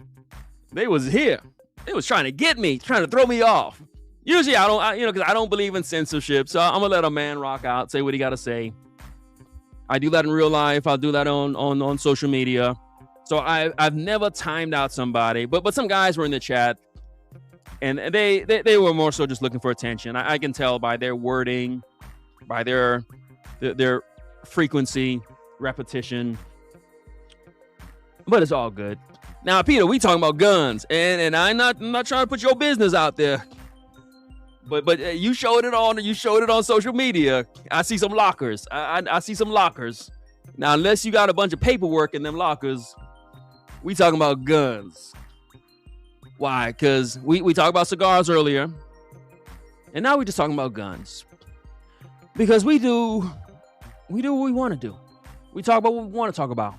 They was here. They was trying to get me, trying to throw me off. Usually I don't, because I don't believe in censorship. So I'm gonna let a man rock out, say what he gotta say. I do that in real life. I'll do that on social media. So I've never timed out somebody, but some guys were in the chat, and they were more so just looking for attention. I can tell by their wording, by their frequency, repetition. But it's all good. Now, Peter, we talking about guns, and I'm not trying to put your business out there. But you showed it on social media. I see some lockers. I see some lockers. Now, unless you got a bunch of paperwork in them lockers, we talking about guns. Why? Because we talked about cigars earlier, and now we're just talking about guns. Because we do what we want to do. We talk about what we want to talk about.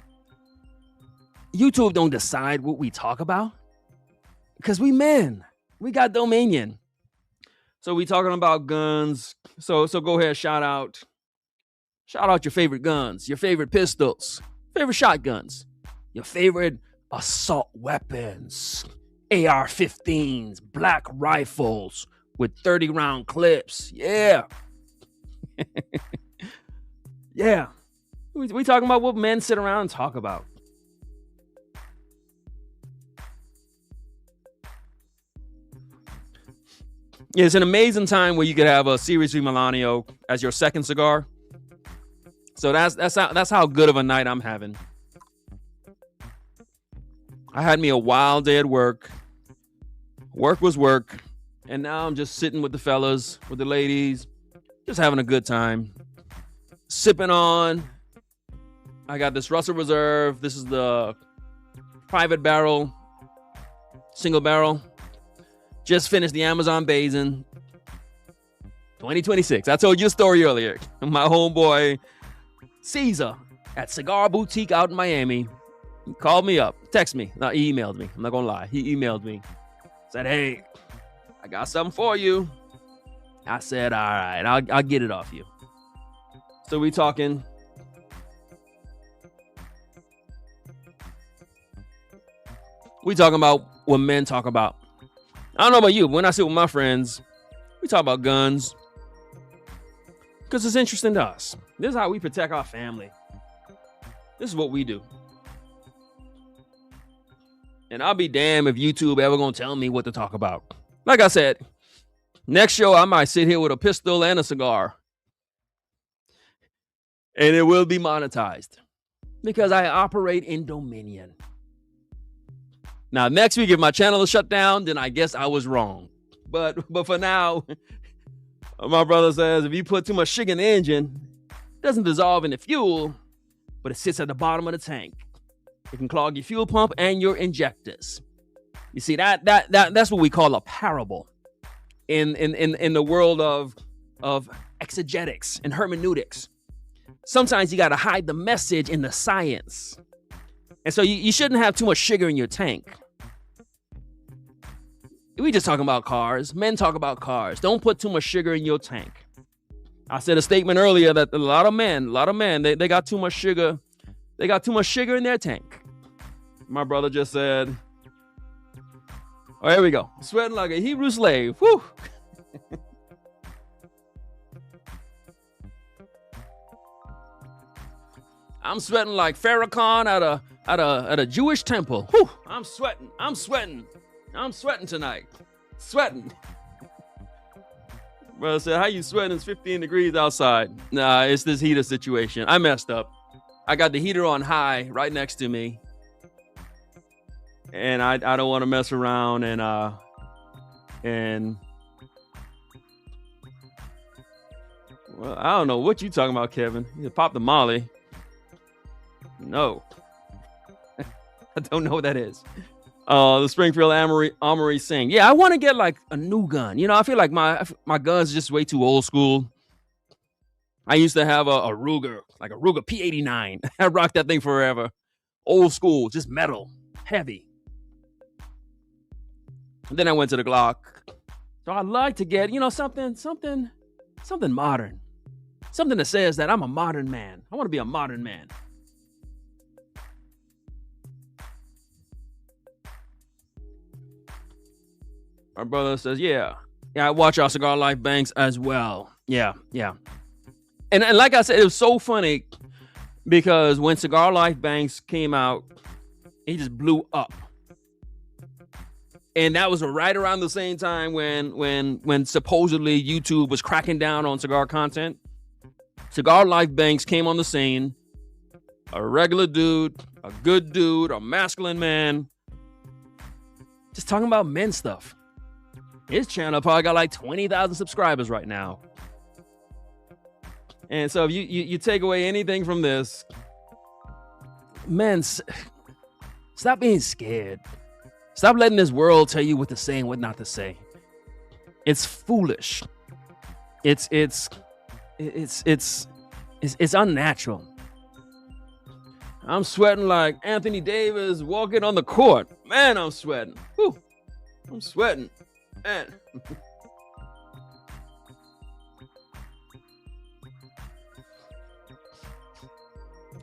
YouTube don't decide what we talk about, because we men. We got dominion. So we talking about guns. So go ahead, shout out your favorite guns, your favorite pistols, favorite shotguns, your favorite assault weapons, AR-15s, black rifles with 30-round clips. Yeah. Yeah. We talking about what men sit around and talk about. Yeah, it's an amazing time where you could have a Series 3 Milano as your second cigar. So that's how good of a night I'm having. I had me a wild day at work. Work was work. And now I'm just sitting with the fellas, with the ladies, just having a good time. Sipping on. I got this Russell Reserve. This is the private barrel, single barrel. Just finished the Amazon Basin 2026. I told you a story earlier. My homeboy Caesar at Cigar Boutique out in Miami, he called me up, texted me. No, he emailed me. I'm not gonna lie. He emailed me. Said, "Hey, I got something for you." I said, "All right, I'll get it off you." So we talking. We talking about what men talk about. I don't know about you, but when I sit with my friends, we talk about guns because it's interesting to us. This is how we protect our family. This is what we do. And I'll be damned if YouTube ever gonna tell me what to talk about. Like I said, next show I might sit here with a pistol and a cigar. And it will be monetized because I operate in dominion. Now, next week, if my channel is shut down, then I guess I was wrong. But for now, my brother says, if you put too much sugar in the engine, it doesn't dissolve in the fuel, but it sits at the bottom of the tank. It can clog your fuel pump and your injectors. You see, that's what we call a parable in the world of exegetics and hermeneutics. Sometimes you got to hide the message in the science. And so you shouldn't have too much sugar in your tank. We just talking about cars. Men talk about cars. Don't put too much sugar in your tank. I said a statement earlier that a lot of men, they got too much sugar. They got too much sugar in their tank. My brother just said, oh, here we go. Sweating like a Hebrew slave. Whew. I'm sweating like Farrakhan at a Jewish temple. Whew. I'm sweating tonight. Sweating. Brother said, how you sweating? It's 15 degrees outside. Nah, it's this heater situation. I messed up. I got the heater on high right next to me. And I don't want to mess around and well, I don't know what you talking about, Kevin. You pop the Molly. No. I don't know what that is. The Springfield Armory saying, yeah, I want to get like a new gun. You know, I feel like my gun's just way too old school. I used to have a Ruger, like a Ruger P89. I rocked that thing forever. Old school, just metal, heavy. And then I went to the Glock. So I'd like to get, something modern. something that says that I'm a modern man. I want to be a modern man. Our brother says, yeah, I watch our Cigar Life Banks as well. Yeah. And like I said, it was so funny because when Cigar Life Banks came out, he just blew up. And that was right around the same time when supposedly YouTube was cracking down on cigar content. Cigar Life Banks came on the scene. A regular dude, a good dude, a masculine man, just talking about men stuff. His channel probably got like 20,000 subscribers right now. And so if you take away anything from this, men, stop being scared. Stop letting this world tell you what to say and what not to say. It's foolish. It's unnatural. I'm sweating like Anthony Davis walking on the court. Man, I'm sweating. Whew. I'm sweating. Man.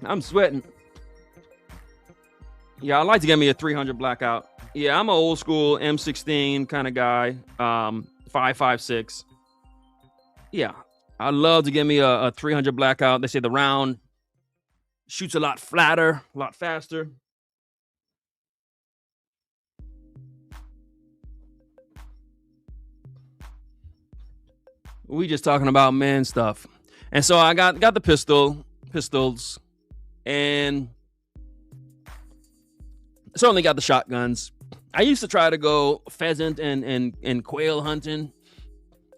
I'm sweating. Yeah, I'd like to get me a 300 blackout. Yeah, I'm an old school M16 kind of guy. 5.56. Yeah, I'd love to get me a 300 blackout. They say the round shoots a lot flatter, a lot faster. We just talking about men stuff. And so I got the pistols, and certainly got the shotguns. I used to try to go pheasant and quail hunting,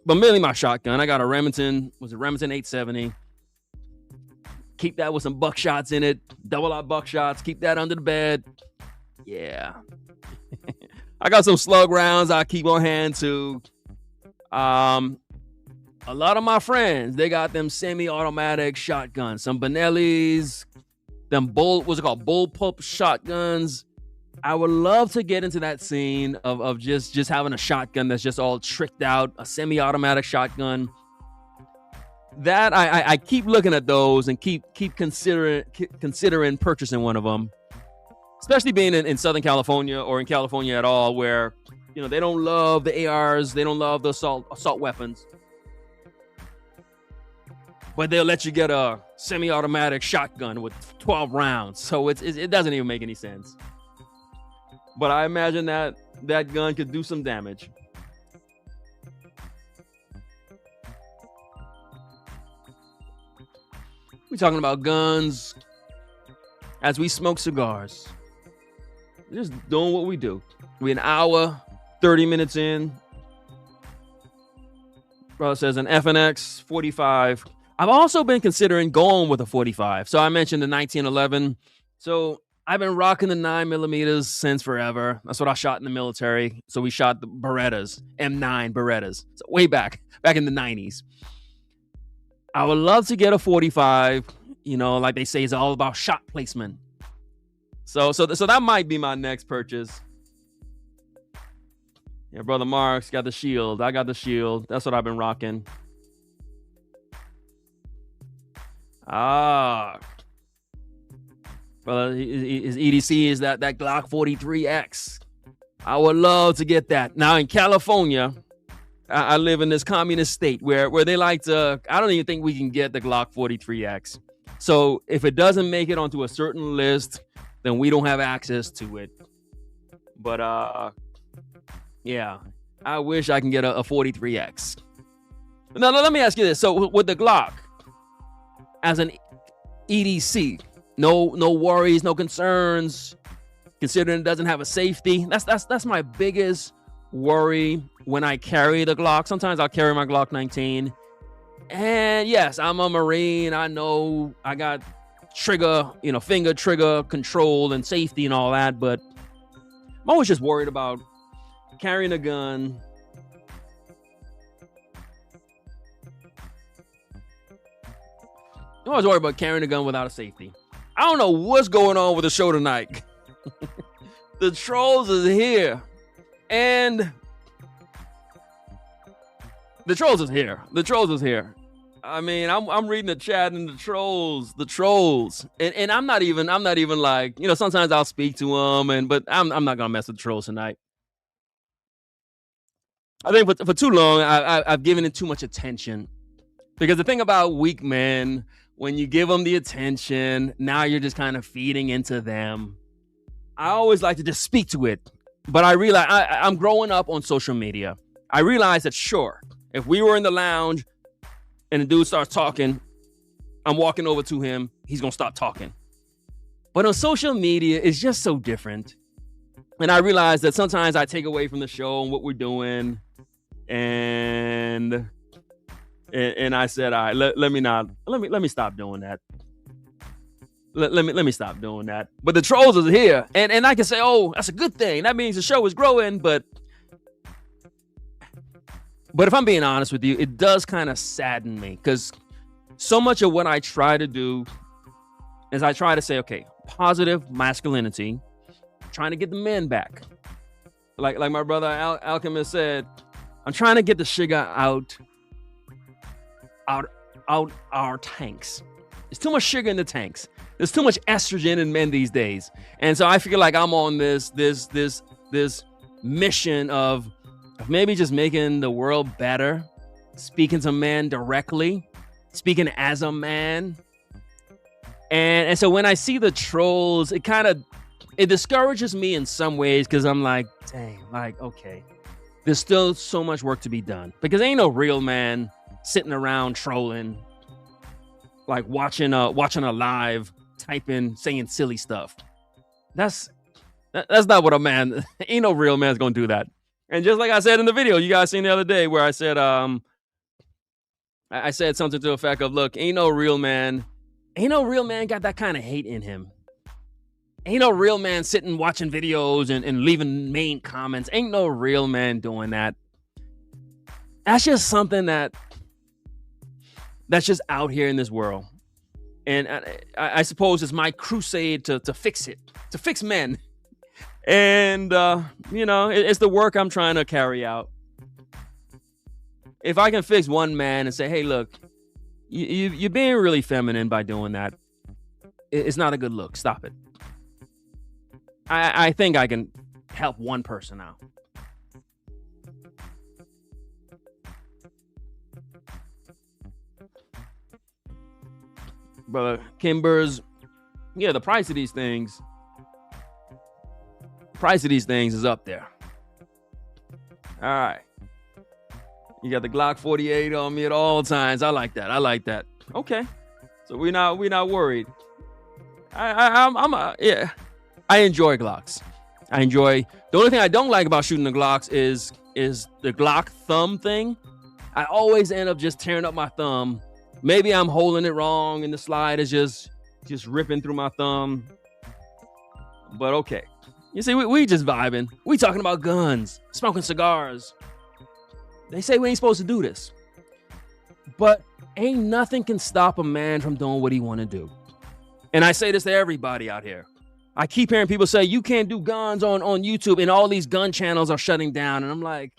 but mainly my shotgun. I got a Remington 870. Keep that with some buckshots in it, double out buckshots. Keep that under the bed. Yeah. I got some slug rounds I keep on hand too. A lot of my friends, they got them semi-automatic shotguns, some Benellis, them bullpup shotguns. I would love to get into that scene of just having a shotgun that's just all tricked out, a semi-automatic shotgun. That I keep looking at those and keep considering purchasing one of them, especially being in Southern California or in California at all, where they don't love the ARs, they don't love the assault weapons. But they'll let you get a semi-automatic shotgun with 12 rounds. So it doesn't even make any sense. But I imagine that gun could do some damage. We're talking about guns as we smoke cigars. We're just doing what we do. We're an hour, 30 minutes in. Brother says an FNX 45. I've also been considering going with a 45. So I mentioned the 1911. So I've been rocking the 9mm since forever. That's what I shot in the military. So we shot the Berettas, M9 Berettas. So way back in the 90s. I would love to get a 45. Like they say, it's all about shot placement. So that might be my next purchase. Yeah, Brother Mark's got the shield. I got the shield. That's what I've been rocking. Well, his EDC is that Glock 43X. I would love to get that. Now in California, I live in this communist state where they like to. I don't even think we can get the Glock 43X. So if it doesn't make it onto a certain list, then we don't have access to it. But yeah, I wish I can get a 43X. Now let me ask you this: so with the Glock, as an EDC, no worries, no concerns, considering it doesn't have a safety. That's my biggest worry when I carry the Glock. Sometimes I'll carry my Glock 19. And yes, I'm a Marine. I know I got trigger, finger trigger control and safety and all that, but I'm always just worried about carrying a gun. I'm always worried about carrying a gun without a safety. I don't know what's going on with the show tonight. The trolls is here. And the trolls is here. I mean, I'm reading the chat and the trolls, and I'm not even like, sometimes I'll speak to them, but I'm not gonna mess with the trolls tonight. I think for too long I've given it too much attention, because the thing about weak men, when you give them the attention, now you're just kind of feeding into them. I always like to just speak to it, but I realize I'm growing up on social media. I realize that sure, if we were in the lounge and the dude starts talking, I'm walking over to him, he's gonna stop talking. But on social media, it's just so different. And I realize that sometimes I take away from the show and what we're doing, and I said, all right, let me stop doing that. Let me stop doing that. But the trolls are here, and I can say, oh, that's a good thing. That means the show is growing. But if I'm being honest with you, it does kind of sadden me, because so much of what I try to do is I try to say, okay, positive masculinity, trying to get the men back. Like my brother Alchemist said, I'm trying to get the sugar out our tanks. There's too much sugar in the tanks. There's too much estrogen in men these days. And so I feel like I'm on this mission of maybe just making the world better, speaking to men directly, speaking as a man. And so when I see the trolls, it discourages me in some ways, because I'm like, dang, like, okay, there's still so much work to be done, because ain't no real man sitting around trolling, like watching a live, typing, saying silly stuff. That's not what a man, ain't no real man's gonna do that. And just like I said in the video you guys seen the other day, where I said I said something to the effect of, look, ain't no real man got that kind of hate in him. Ain't no real man sitting watching videos and leaving mean comments. Ain't no real man doing that. That's just something that's just out here in this world. And I suppose it's my crusade to fix it, to fix men. And, it's the work I'm trying to carry out. If I can fix one man and say, hey, look, you're being really feminine by doing that. It's not a good look. Stop it. I think I can help one person out. Brother Kimbers, yeah, the price of these things is up there. All right. You got the Glock 48 on me at all times. I like that. Okay. So we're not worried. Yeah. I enjoy Glocks. The only thing I don't like about shooting the Glocks is the Glock thumb thing. I always end up just tearing up my thumb. Maybe I'm holding it wrong and the slide is just ripping through my thumb. But okay. You see, we just vibing. We talking about guns, smoking cigars. They say we ain't supposed to do this. But ain't nothing can stop a man from doing what he want to do. And I say this to everybody out here. I keep hearing people say, you can't do guns on YouTube, and all these gun channels are shutting down. And I'm like,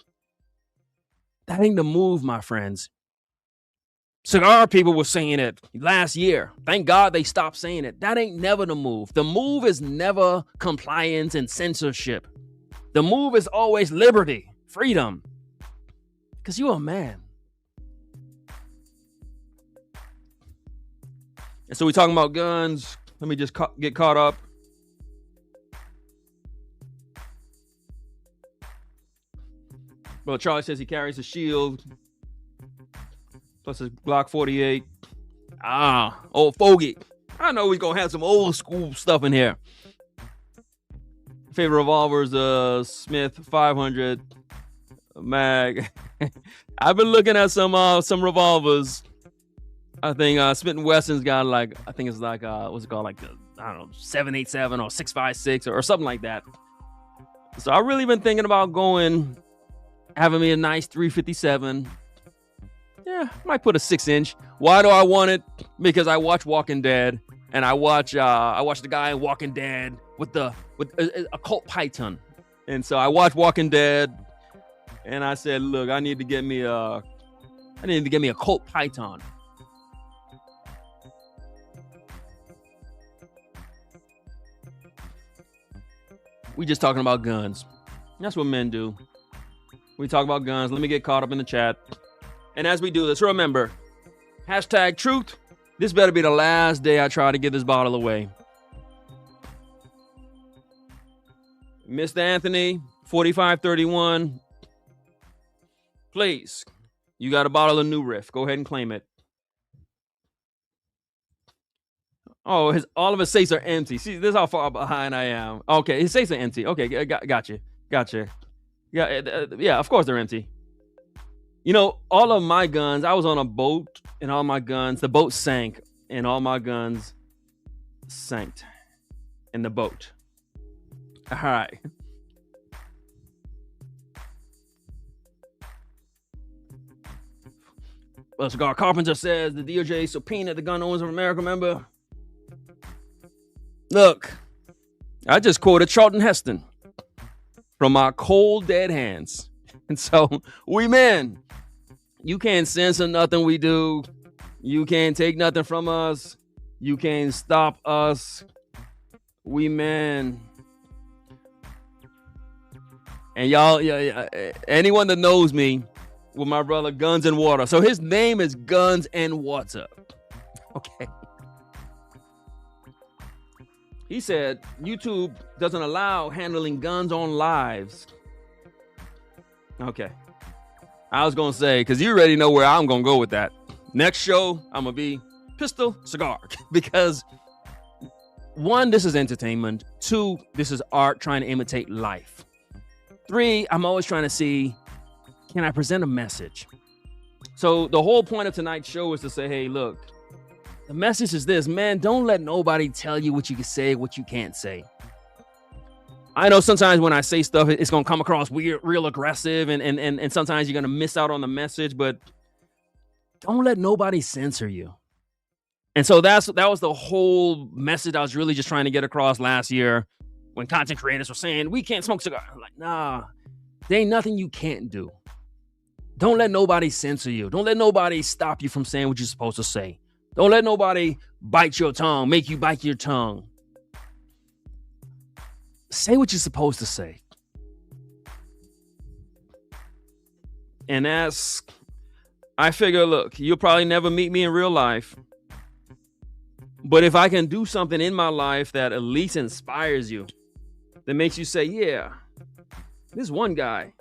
that ain't the move, my friends. Cigar people were saying it last year. Thank God they stopped saying it. That ain't never the move. The move is never compliance and censorship. The move is always liberty, freedom. Because you're a man. And so we're talking about guns. Let me just get caught up. Well, Charlie says he carries a shield plus his Glock 48. Old fogey. I know we're going to have some old school stuff in here. Favorite revolvers, Smith 500 mag. I've been looking at some revolvers. I think Smith & Wesson's got what's it called? Like, 787 or 656 or something like that. So I've really been thinking about having me a nice 357. Yeah, might put a 6-inch. Why do I want it? Because I watch Walking Dead, and I watch the guy in Walking Dead with a Colt Python. And so I watched Walking Dead, and I said, look, I need to get me a Colt Python. We just talking about guns. That's what men do. We talk about guns. Let me get caught up in the chat. And as we do this, remember, hashtag truth. This better be the last day I try to give this bottle away. Mr. Anthony, 4531. Please, you got a bottle of New Riff. Go ahead and claim it. Oh, all of his safes are empty. See, this is how far behind I am. Okay, his safes are empty. Okay, gotcha. Yeah, of course they're empty. You know, all of my guns, I was on a boat and all my guns, the boat sank and all my guns sank in the boat. All right. Well, Cigar Carpenter says the DOJ subpoenaed the gun owners of America, remember? Look, I just quoted Charlton Heston from our cold dead hands. And so we men, you can't censor nothing we do. You can't take nothing from us. You can't stop us. We men. And y'all, anyone that knows me with my brother Guns and Water. So his name is Guns and Water. Okay. He said YouTube doesn't allow handling guns on lives. Okay. I was going to say, because you already know where I'm going to go with that. Next show, I'm going to be Pistol Cigar. Because, one, this is entertainment. Two, this is art trying to imitate life. Three, I'm always trying to see, can I present a message? So the whole point of tonight's show is to say, hey, look, the message is this, man, don't let nobody tell you what you can say, what you can't say. I know sometimes when I say stuff, it's going to come across weird, real aggressive, and sometimes you're going to miss out on the message, but don't let nobody censor you. And so that was the whole message I was really just trying to get across last year when content creators were saying, we can't smoke cigars. I'm like, nah, there ain't nothing you can't do. Don't let nobody censor you. Don't let nobody stop you from saying what you're supposed to say. Don't let nobody bite your tongue, make you bite your tongue. Say what you're supposed to say. And I figure, look, you'll probably never meet me in real life. But if I can do something in my life that at least inspires you, that makes you say, yeah, this one guy,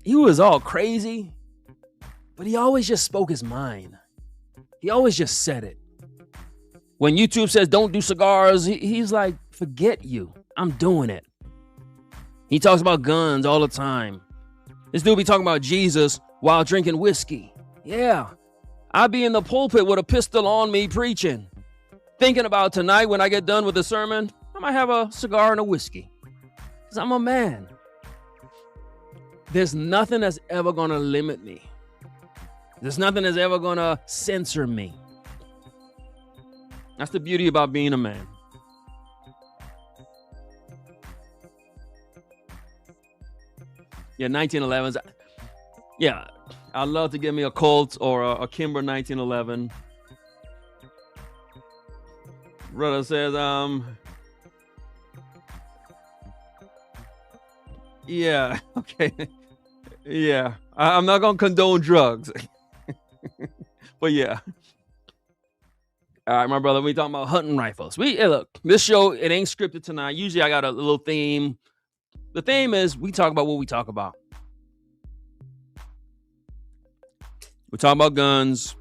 he was all crazy, but he always just spoke his mind. He always just said it. When YouTube says don't do cigars, he's like, forget you. I'm doing it. He talks about guns all the time. This dude be talking about Jesus while drinking whiskey. Yeah. I be in the pulpit with a pistol on me preaching. Thinking about tonight when I get done with the sermon, I might have a cigar and a whiskey. Because I'm a man. There's nothing that's ever going to limit me. There's nothing that's ever going to censor me. That's the beauty about being a man. Yeah, 1911s. Yeah, I'd love to give me a Colt or a Kimber 1911. Brother says, yeah, okay. Yeah, I'm not going to condone drugs. But yeah. All right, my brother, we talking about hunting rifles. Look, this show, it ain't scripted tonight. Usually I got a little theme. The theme is we talk about what we talk about. We're talking about guns.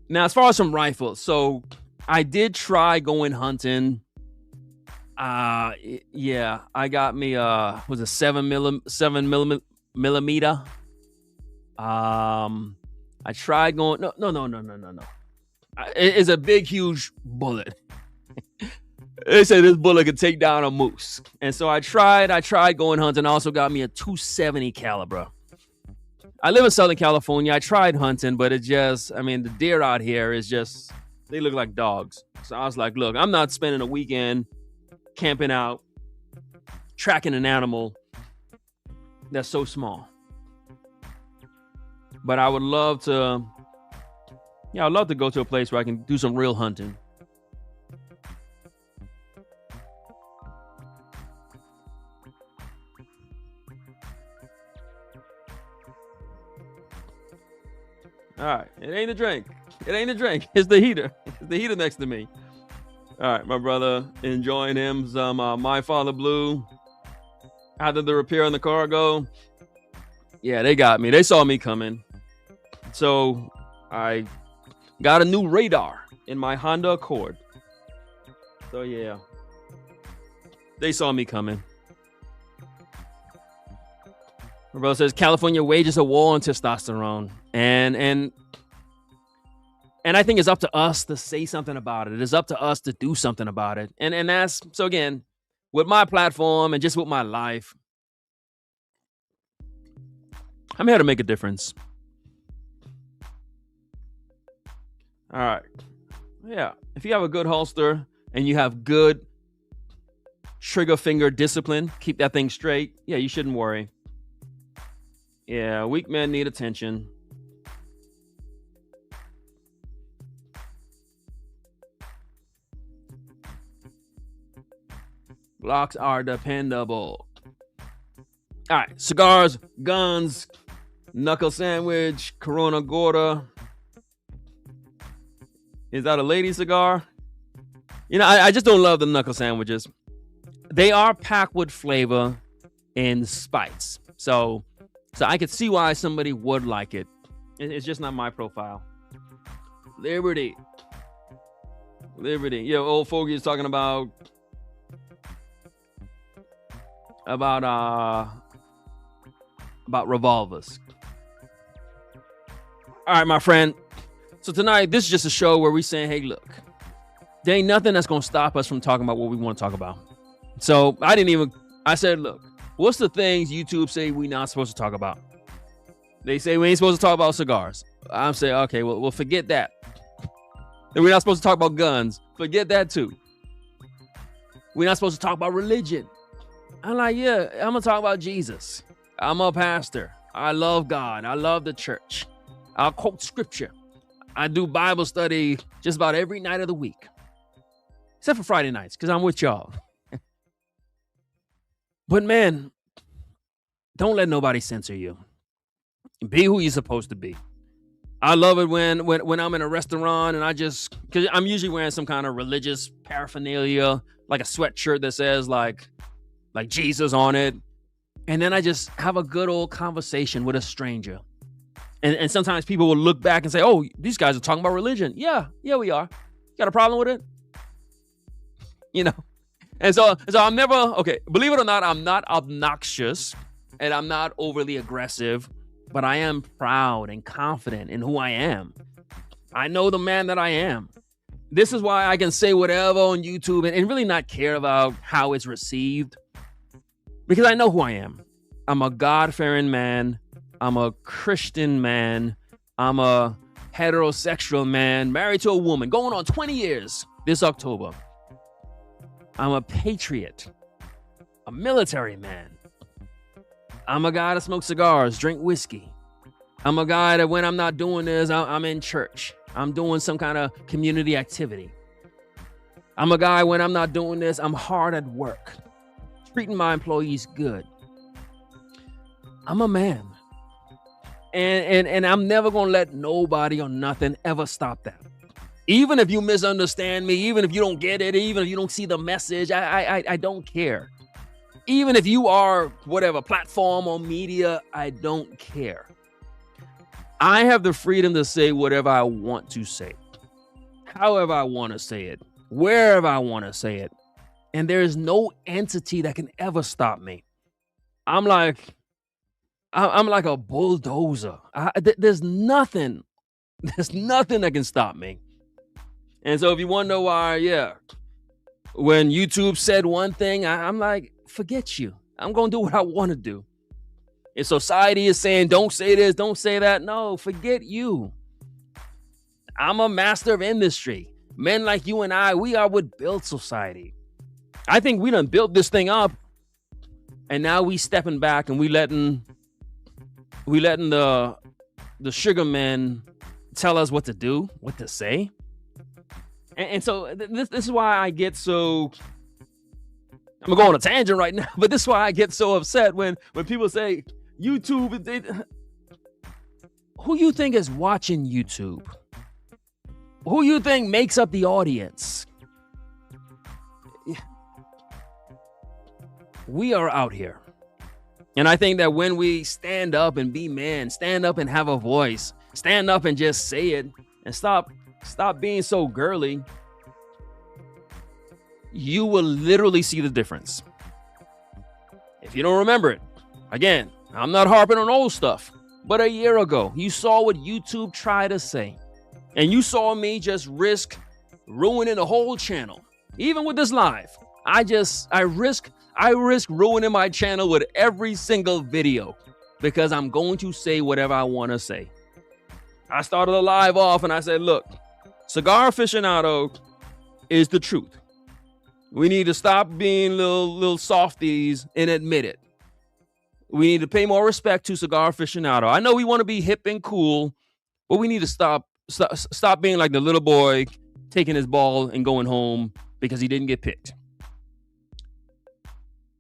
Now, as far as some rifles, so I did try going hunting. Yeah, I got me was a 7 millimeter. I tried going. No. It's a big, huge bullet. They say this bullet could take down a moose, and so I tried going hunting. I also got me a 270 caliber. I live in Southern California. I tried hunting, but the deer out here is just, they look like dogs. So I was like, look, I'm not spending a weekend camping out, tracking an animal that's so small. But I would love to, I'd love to go to a place where I can do some real hunting. All right. It ain't the drink. It ain't the drink. It's the heater. It's the heater next to me. All right, my brother, enjoying him some My Father Blue. How did the repair on the car go? Yeah, they got me. They saw me coming. So I got a new radar in my Honda Accord. So yeah, they saw me coming. My brother says California wages a war on testosterone, and I think it's up to us to say something about it. It is up to us to do something about it. And that's so again, with my platform and just with my life, I'm here to make a difference. All right. Yeah. If you have a good holster and you have good trigger finger discipline, keep that thing straight. Yeah, you shouldn't worry. Yeah, weak men need attention. Glocks are dependable. All right, cigars, guns, knuckle sandwich, Corona Gorda. Is that a lady cigar? You know, I just don't love the knuckle sandwiches. They are packed with flavor and spice. So I could see why somebody would like it. It's just not my profile. Liberty. Yeah, old fogey is talking about revolvers. All right, my friend. So tonight, this is just a show where we're saying, hey, look, there ain't nothing that's going to stop us from talking about what we want to talk about. So I said, look, what's the things YouTube say we not supposed to talk about? They say we ain't supposed to talk about cigars. I'm saying, okay, well, forget that. And we're not supposed to talk about guns. Forget that too. We're not supposed to talk about religion. I'm like, yeah, I'm going to talk about Jesus. I'm a pastor. I love God. I love the church. I'll quote scripture. I do Bible study just about every night of the week. Except for Friday nights, because I'm with y'all. But man, don't let nobody censor you. Be who you're supposed to be. I love it when I'm in a restaurant and because I'm usually wearing some kind of religious paraphernalia, like a sweatshirt that says like Jesus on it. And then I just have a good old conversation with a stranger. And sometimes people will look back and say, oh, these guys are talking about religion. Yeah, we are. You got a problem with it? You know? And so I'm never, okay, believe it or not, I'm not obnoxious and I'm not overly aggressive, but I am proud and confident in who I am. I know the man that I am. This is why I can say whatever on YouTube and really not care about how it's received, because I know who I am. I'm a God-fearing man. I'm a Christian man. I'm a heterosexual man, married to a woman, going on 20 years this October. I'm a patriot, a military man. I'm a guy that smokes cigars, drink whiskey. I'm a guy that when I'm not doing this, I'm in church. I'm doing some kind of community activity. I'm a guy when I'm not doing this, I'm hard at work, treating my employees good. I'm a man. And I'm never going to let nobody or nothing ever stop that. Even if you misunderstand me, even if you don't get it, even if you don't see the message, I don't care. Even if you are whatever platform or media, I don't care. I have the freedom to say whatever I want to say, however I want to say it, wherever I want to say it. And there is no entity that can ever stop me. I'm like a bulldozer. There's nothing that can stop me. And so if you wonder why, when YouTube said one thing, I'm like, forget you. I'm going to do what I want to do. If society is saying, don't say this, don't say that, no, forget you. I'm a master of industry. Men like you and I, we are what built society. I think we done built this thing up, and now we stepping back and we letting the sugar men tell us what to do, what to say. And so this is why I get so, I'm going to go on a tangent right now, but this is why I get so upset when people say YouTube, Who you think is watching YouTube? Who you think makes up the audience? We are out here. And I think that when we stand up and be men, stand up and have a voice, stand up and just say it, and stop being so girly, you will literally see the difference. If you don't remember it, again, I'm not harping on old stuff, but a year ago, you saw what YouTube tried to say, and you saw me just risk ruining the whole channel. Even with this live, I risk ruining my channel with every single video because I'm going to say whatever I want to say. I started the live off and I said, look, cigar aficionado is the truth. We need to stop being little softies and admit it. We need to pay more respect to cigar aficionado. I know we want to be hip and cool, but we need to stop being like the little boy taking his ball and going home because he didn't get picked.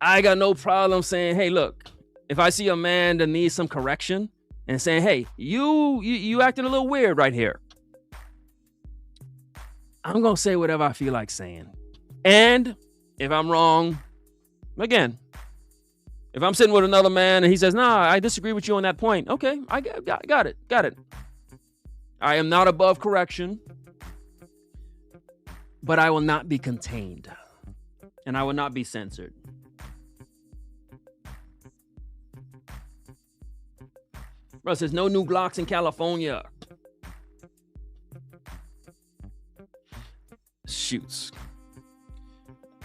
I got no problem saying, hey, look, if I see a man that needs some correction and saying, hey, you acting a little weird right here, I'm going to say whatever I feel like saying. And if I'm wrong, again, if I'm sitting with another man and he says, nah, I disagree with you on that point. Okay, I got it. I am not above correction, but I will not be contained and I will not be censored. Bro, says no new Glocks in California. Shoots.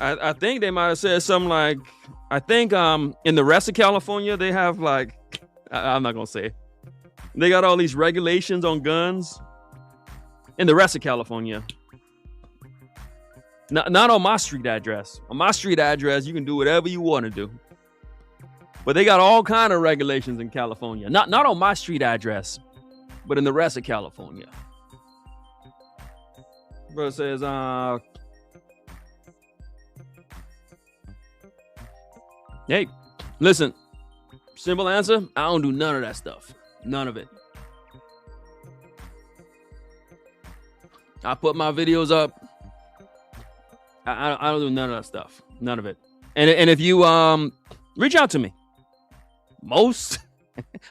I think they might have said something like, I think in the rest of California, they have like, I'm not going to say it. They got all these regulations on guns in the rest of California. Not on my street address. On my street address, you can do whatever you want to do. But they got all kind of regulations in California. Not on my street address, but in the rest of California. Bro says, hey, listen, simple answer, I don't do none of that stuff. None of it. I put my videos up. I don't do none of that stuff. None of it. And if you reach out to me.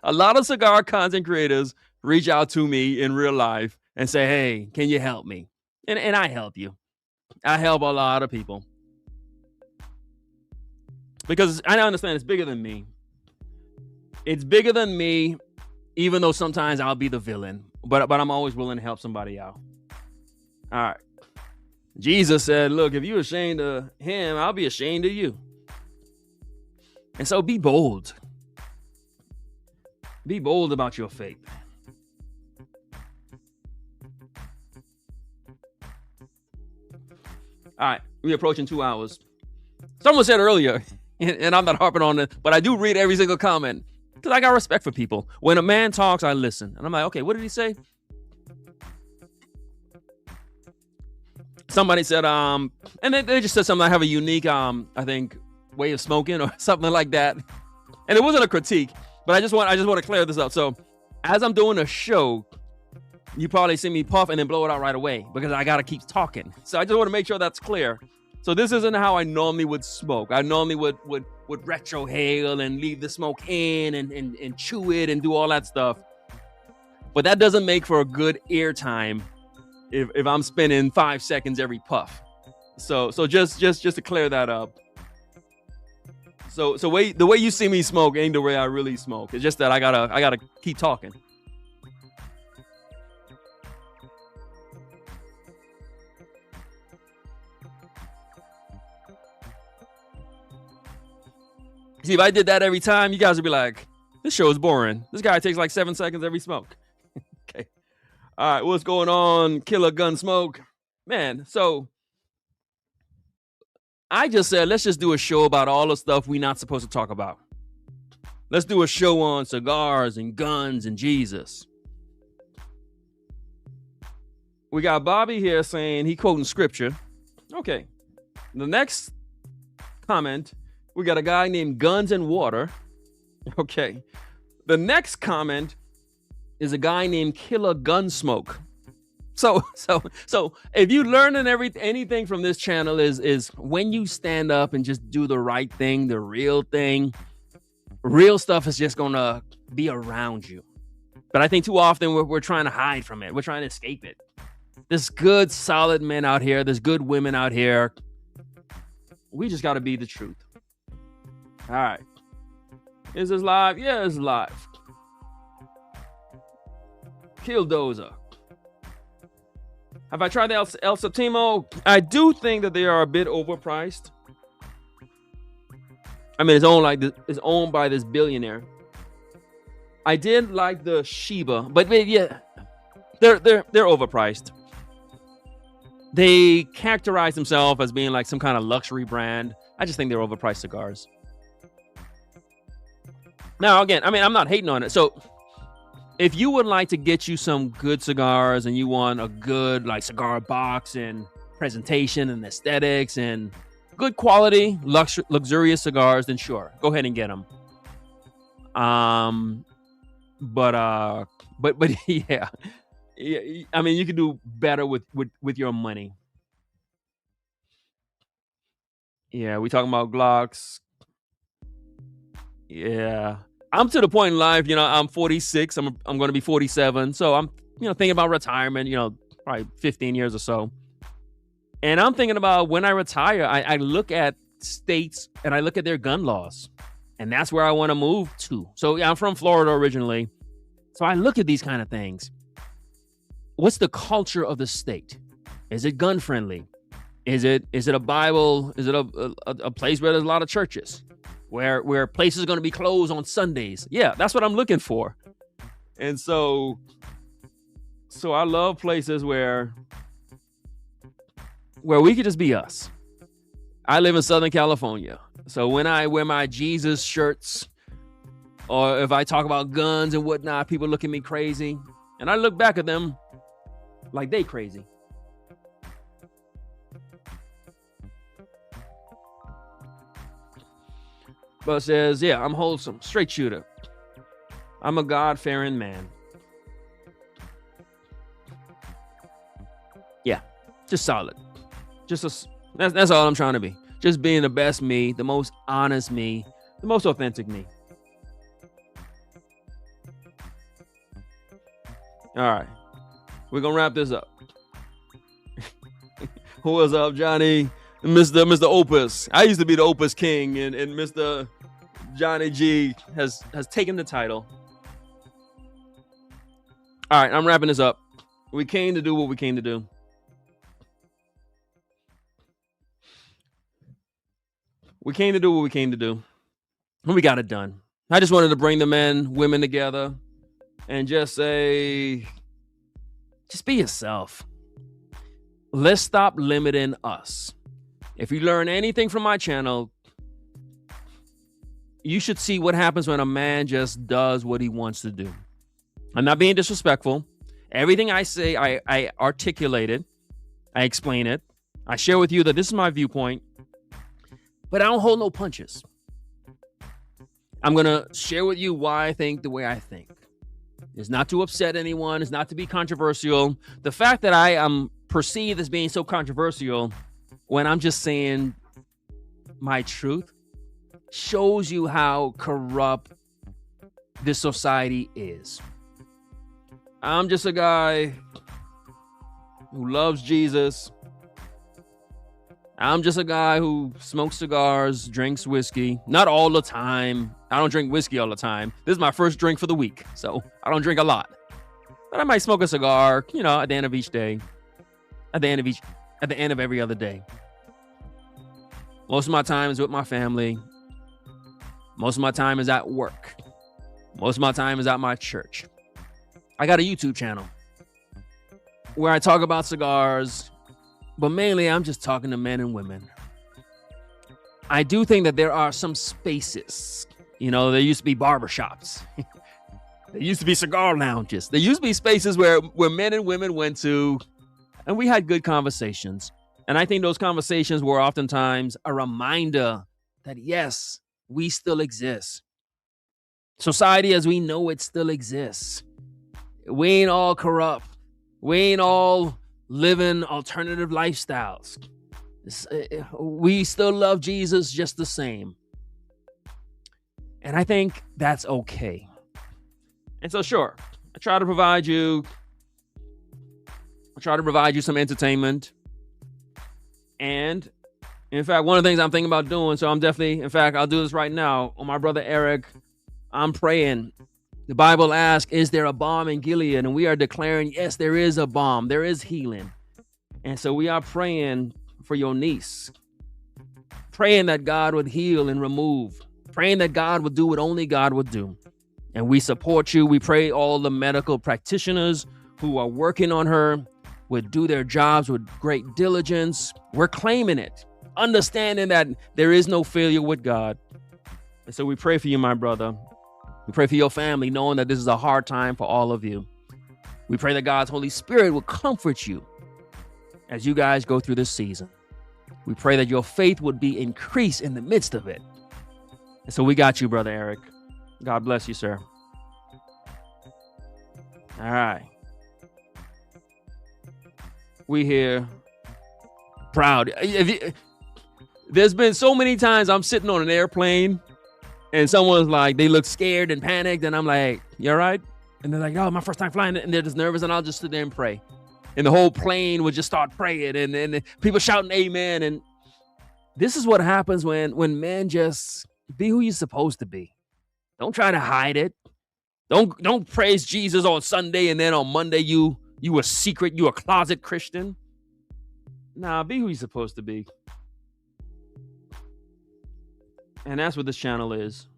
A lot of cigar content creators reach out to me in real life and say, hey, can you help me? And I help you. I help a lot of people. Because I understand it's bigger than me. It's bigger than me, even though sometimes I'll be the villain. But I'm always willing to help somebody out. All right. Jesus said, look, if you're ashamed of him, I'll be ashamed of you. And so be bold. Be bold about your faith. All right, we're approaching 2 hours. Someone said earlier, and I'm not harping on it, but I do read every single comment because I got respect for people. When a man talks, I listen. And I'm like, okay, what did he say? Somebody said, and they just said something. I have a unique, I think, way of smoking or something like that. And it wasn't a critique, but I just want to clear this up. So as I'm doing a show, you probably see me puff and then blow it out right away because I got to keep talking. So I just want to make sure that's clear. So this isn't how I normally would smoke. I normally would retrohale and leave the smoke in and chew it and do all that stuff. But that doesn't make for a good ear time if I'm spending 5 seconds every puff. So just to clear that up. So the way you see me smoke ain't the way I really smoke. It's just that I gotta keep talking. See, if I did that every time, you guys would be like, this show is boring. This guy takes like 7 seconds every smoke. Okay. All right, what's going on, Killer Gunsmoke? Man, so I just said, let's just do a show about all the stuff we're not supposed to talk about. Let's do a show on cigars and guns and Jesus. We got Bobby here saying he quoting scripture. Okay. The next comment, we got a guy named Guns and Water. Okay. The next comment, is a guy named Killer Gunsmoke. So if you learning anything from this channel is when you stand up and just do the right thing, the real thing, real stuff is just gonna be around you. But I think too often we're trying to hide from it. We're trying to escape it. There's good, solid men out here. There's good women out here. We just got to be the truth. All right. Is this live? Yeah, it's live. Killdozer. Have I tried the El Septimo? I do think that they are a bit overpriced. I mean, it's owned by this billionaire. I did like the Shiba, but yeah, they're overpriced. They characterize themselves as being like some kind of luxury brand. I just think they're overpriced cigars. Now, again, I mean, I'm not hating on it. So if you would like to get you some good cigars and you want a good like cigar box and presentation and aesthetics and good quality, luxurious cigars, then sure, go ahead and get them. But yeah. Yeah, I mean, you can do better with your money. Yeah, we talking about Glocks. Yeah, I'm to the point in life. I'm 46. I'm going to be 47. So I'm thinking about retirement. Probably 15 years or so. And I'm thinking about when I retire. I look at states and I look at their gun laws, and that's where I want to move to. So yeah, I'm from Florida originally. So I look at these kind of things. What's the culture of the state? Is it gun friendly? Is it a Bible? Is it a place where there's a lot of churches? Where places are going to be closed on Sundays? Yeah, that's what I'm looking for. And so I love places where we could just be us. I live in Southern California. So when I wear my Jesus shirts, or if I talk about guns and whatnot, people look at me crazy. And I look back at them like they crazy. But says, yeah, I'm wholesome, straight shooter. I'm a God-fearing man. Yeah, just solid. That's all I'm trying to be. Just being the best me, the most honest me, the most authentic me. All right. We're going to wrap this up. Who is up, Johnny? Mr. Opus. I used to be the Opus King, and Mr. Johnny G has taken the title. All right, I'm wrapping this up. We came to do what we came to do. We came to do what we came to do. And we got it done. I just wanted to bring the men, women together and just say, just be yourself. Let's stop limiting us. If you learn anything from my channel, you should see what happens when a man just does what he wants to do. I'm not being disrespectful. Everything I say, I articulate it. I explain it. I share with you that this is my viewpoint, but I don't hold no punches. I'm going to share with you why I think the way I think. It's not to upset anyone. It's not to be controversial. The fact that I am perceived as being so controversial when I'm just saying my truth shows you how corrupt this society is. I'm just a guy who loves Jesus. I'm just a guy who smokes cigars, drinks whiskey. Not all the time. I don't drink whiskey all the time. This is my first drink for the week, so I don't drink a lot. But I might smoke a cigar, at the end of each day. At the end of every other day. Most of my time is with my family. Most of my time is at work. Most of my time is at my church. I got a YouTube channel where I talk about cigars, but mainly I'm just talking to men and women. I do think that there are some spaces. There used to be barbershops. There used to be cigar lounges. There used to be spaces where men and women went to, and we had good conversations. And I think those conversations were oftentimes a reminder that, yes, we still exist. Society as we know it still exists. We ain't all corrupt. We ain't all living alternative lifestyles. We still love Jesus just the same. And I think that's okay. And so, sure, I try to provide you some entertainment. And in fact, one of the things I'm thinking about doing, so I'm definitely, in fact, I'll do this right now. On my brother Eric, I'm praying. The Bible asks, is there a balm in Gilead? And we are declaring, yes, there is a balm. There is healing. And so we are praying for your niece. Praying that God would heal and remove. Praying that God would do what only God would do. And we support you. We pray all the medical practitioners who are working on her would do their jobs with great diligence. We're claiming it, understanding that there is no failure with God. And so we pray for you, my brother. We pray for your family, knowing that this is a hard time for all of you. We pray that God's Holy Spirit will comfort you as you guys go through this season. We pray that your faith would be increased in the midst of it. And so we got you, Brother Eric. God bless you, sir. All right. We here proud. There's been so many times I'm sitting on an airplane and someone's like, they look scared and panicked. And I'm like, you all right? And they're like, oh, my first time flying. And they're just nervous. And I'll just sit there and pray. And the whole plane would just start praying. And people shouting amen. And this is what happens when men just be who you're supposed to be. Don't try to hide it. Don't praise Jesus on Sunday and then on Monday you a secret, you a closet Christian. Nah, be who you're supposed to be. And that's what this channel is.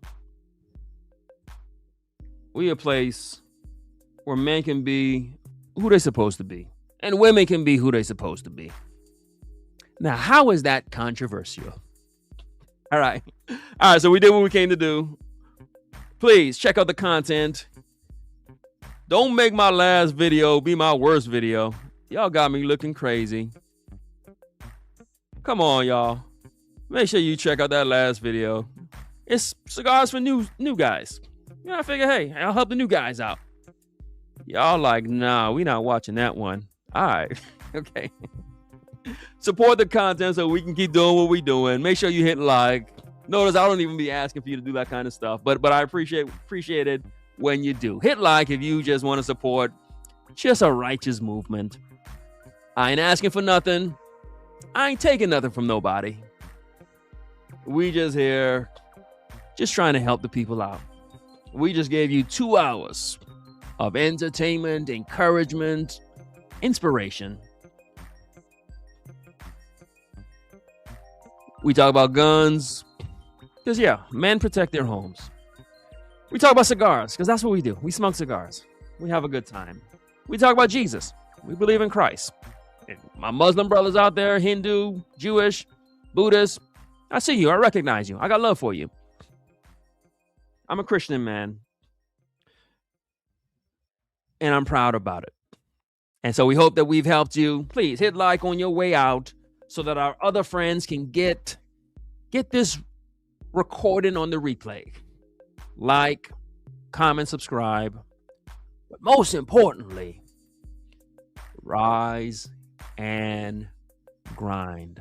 We a place where men can be who they're supposed to be. And women can be who they're supposed to be. Now, how is that controversial? All right, so we did what we came to do. Please check out the content. Don't make my last video be my worst video. Y'all got me looking crazy. Come on, y'all. Make sure you check out that last video. It's cigars for new guys. You know, I figure, hey, I'll help the new guys out. Y'all like, nah, we not watching that one. All right, okay. Support the content so we can keep doing what we doing. Make sure you hit like. Notice I don't even be asking for you to do that kind of stuff, but I appreciate it when you do. Hit like if you just want to support just a righteous movement. I ain't asking for nothing. I ain't taking nothing from nobody. We just here, just trying to help the people out. We just gave you 2 hours of entertainment, encouragement, inspiration. We talk about guns. Because, yeah, men protect their homes. We talk about cigars, because that's what we do. We smoke cigars. We have a good time. We talk about Jesus. We believe in Christ. And my Muslim brothers out there, Hindu, Jewish, Buddhist, I see you. I recognize you. I got love for you. I'm a Christian man. And I'm proud about it. And so we hope that we've helped you. Please hit like on your way out so that our other friends can get this recording on the replay. Like, comment, subscribe. But most importantly, rise and grind.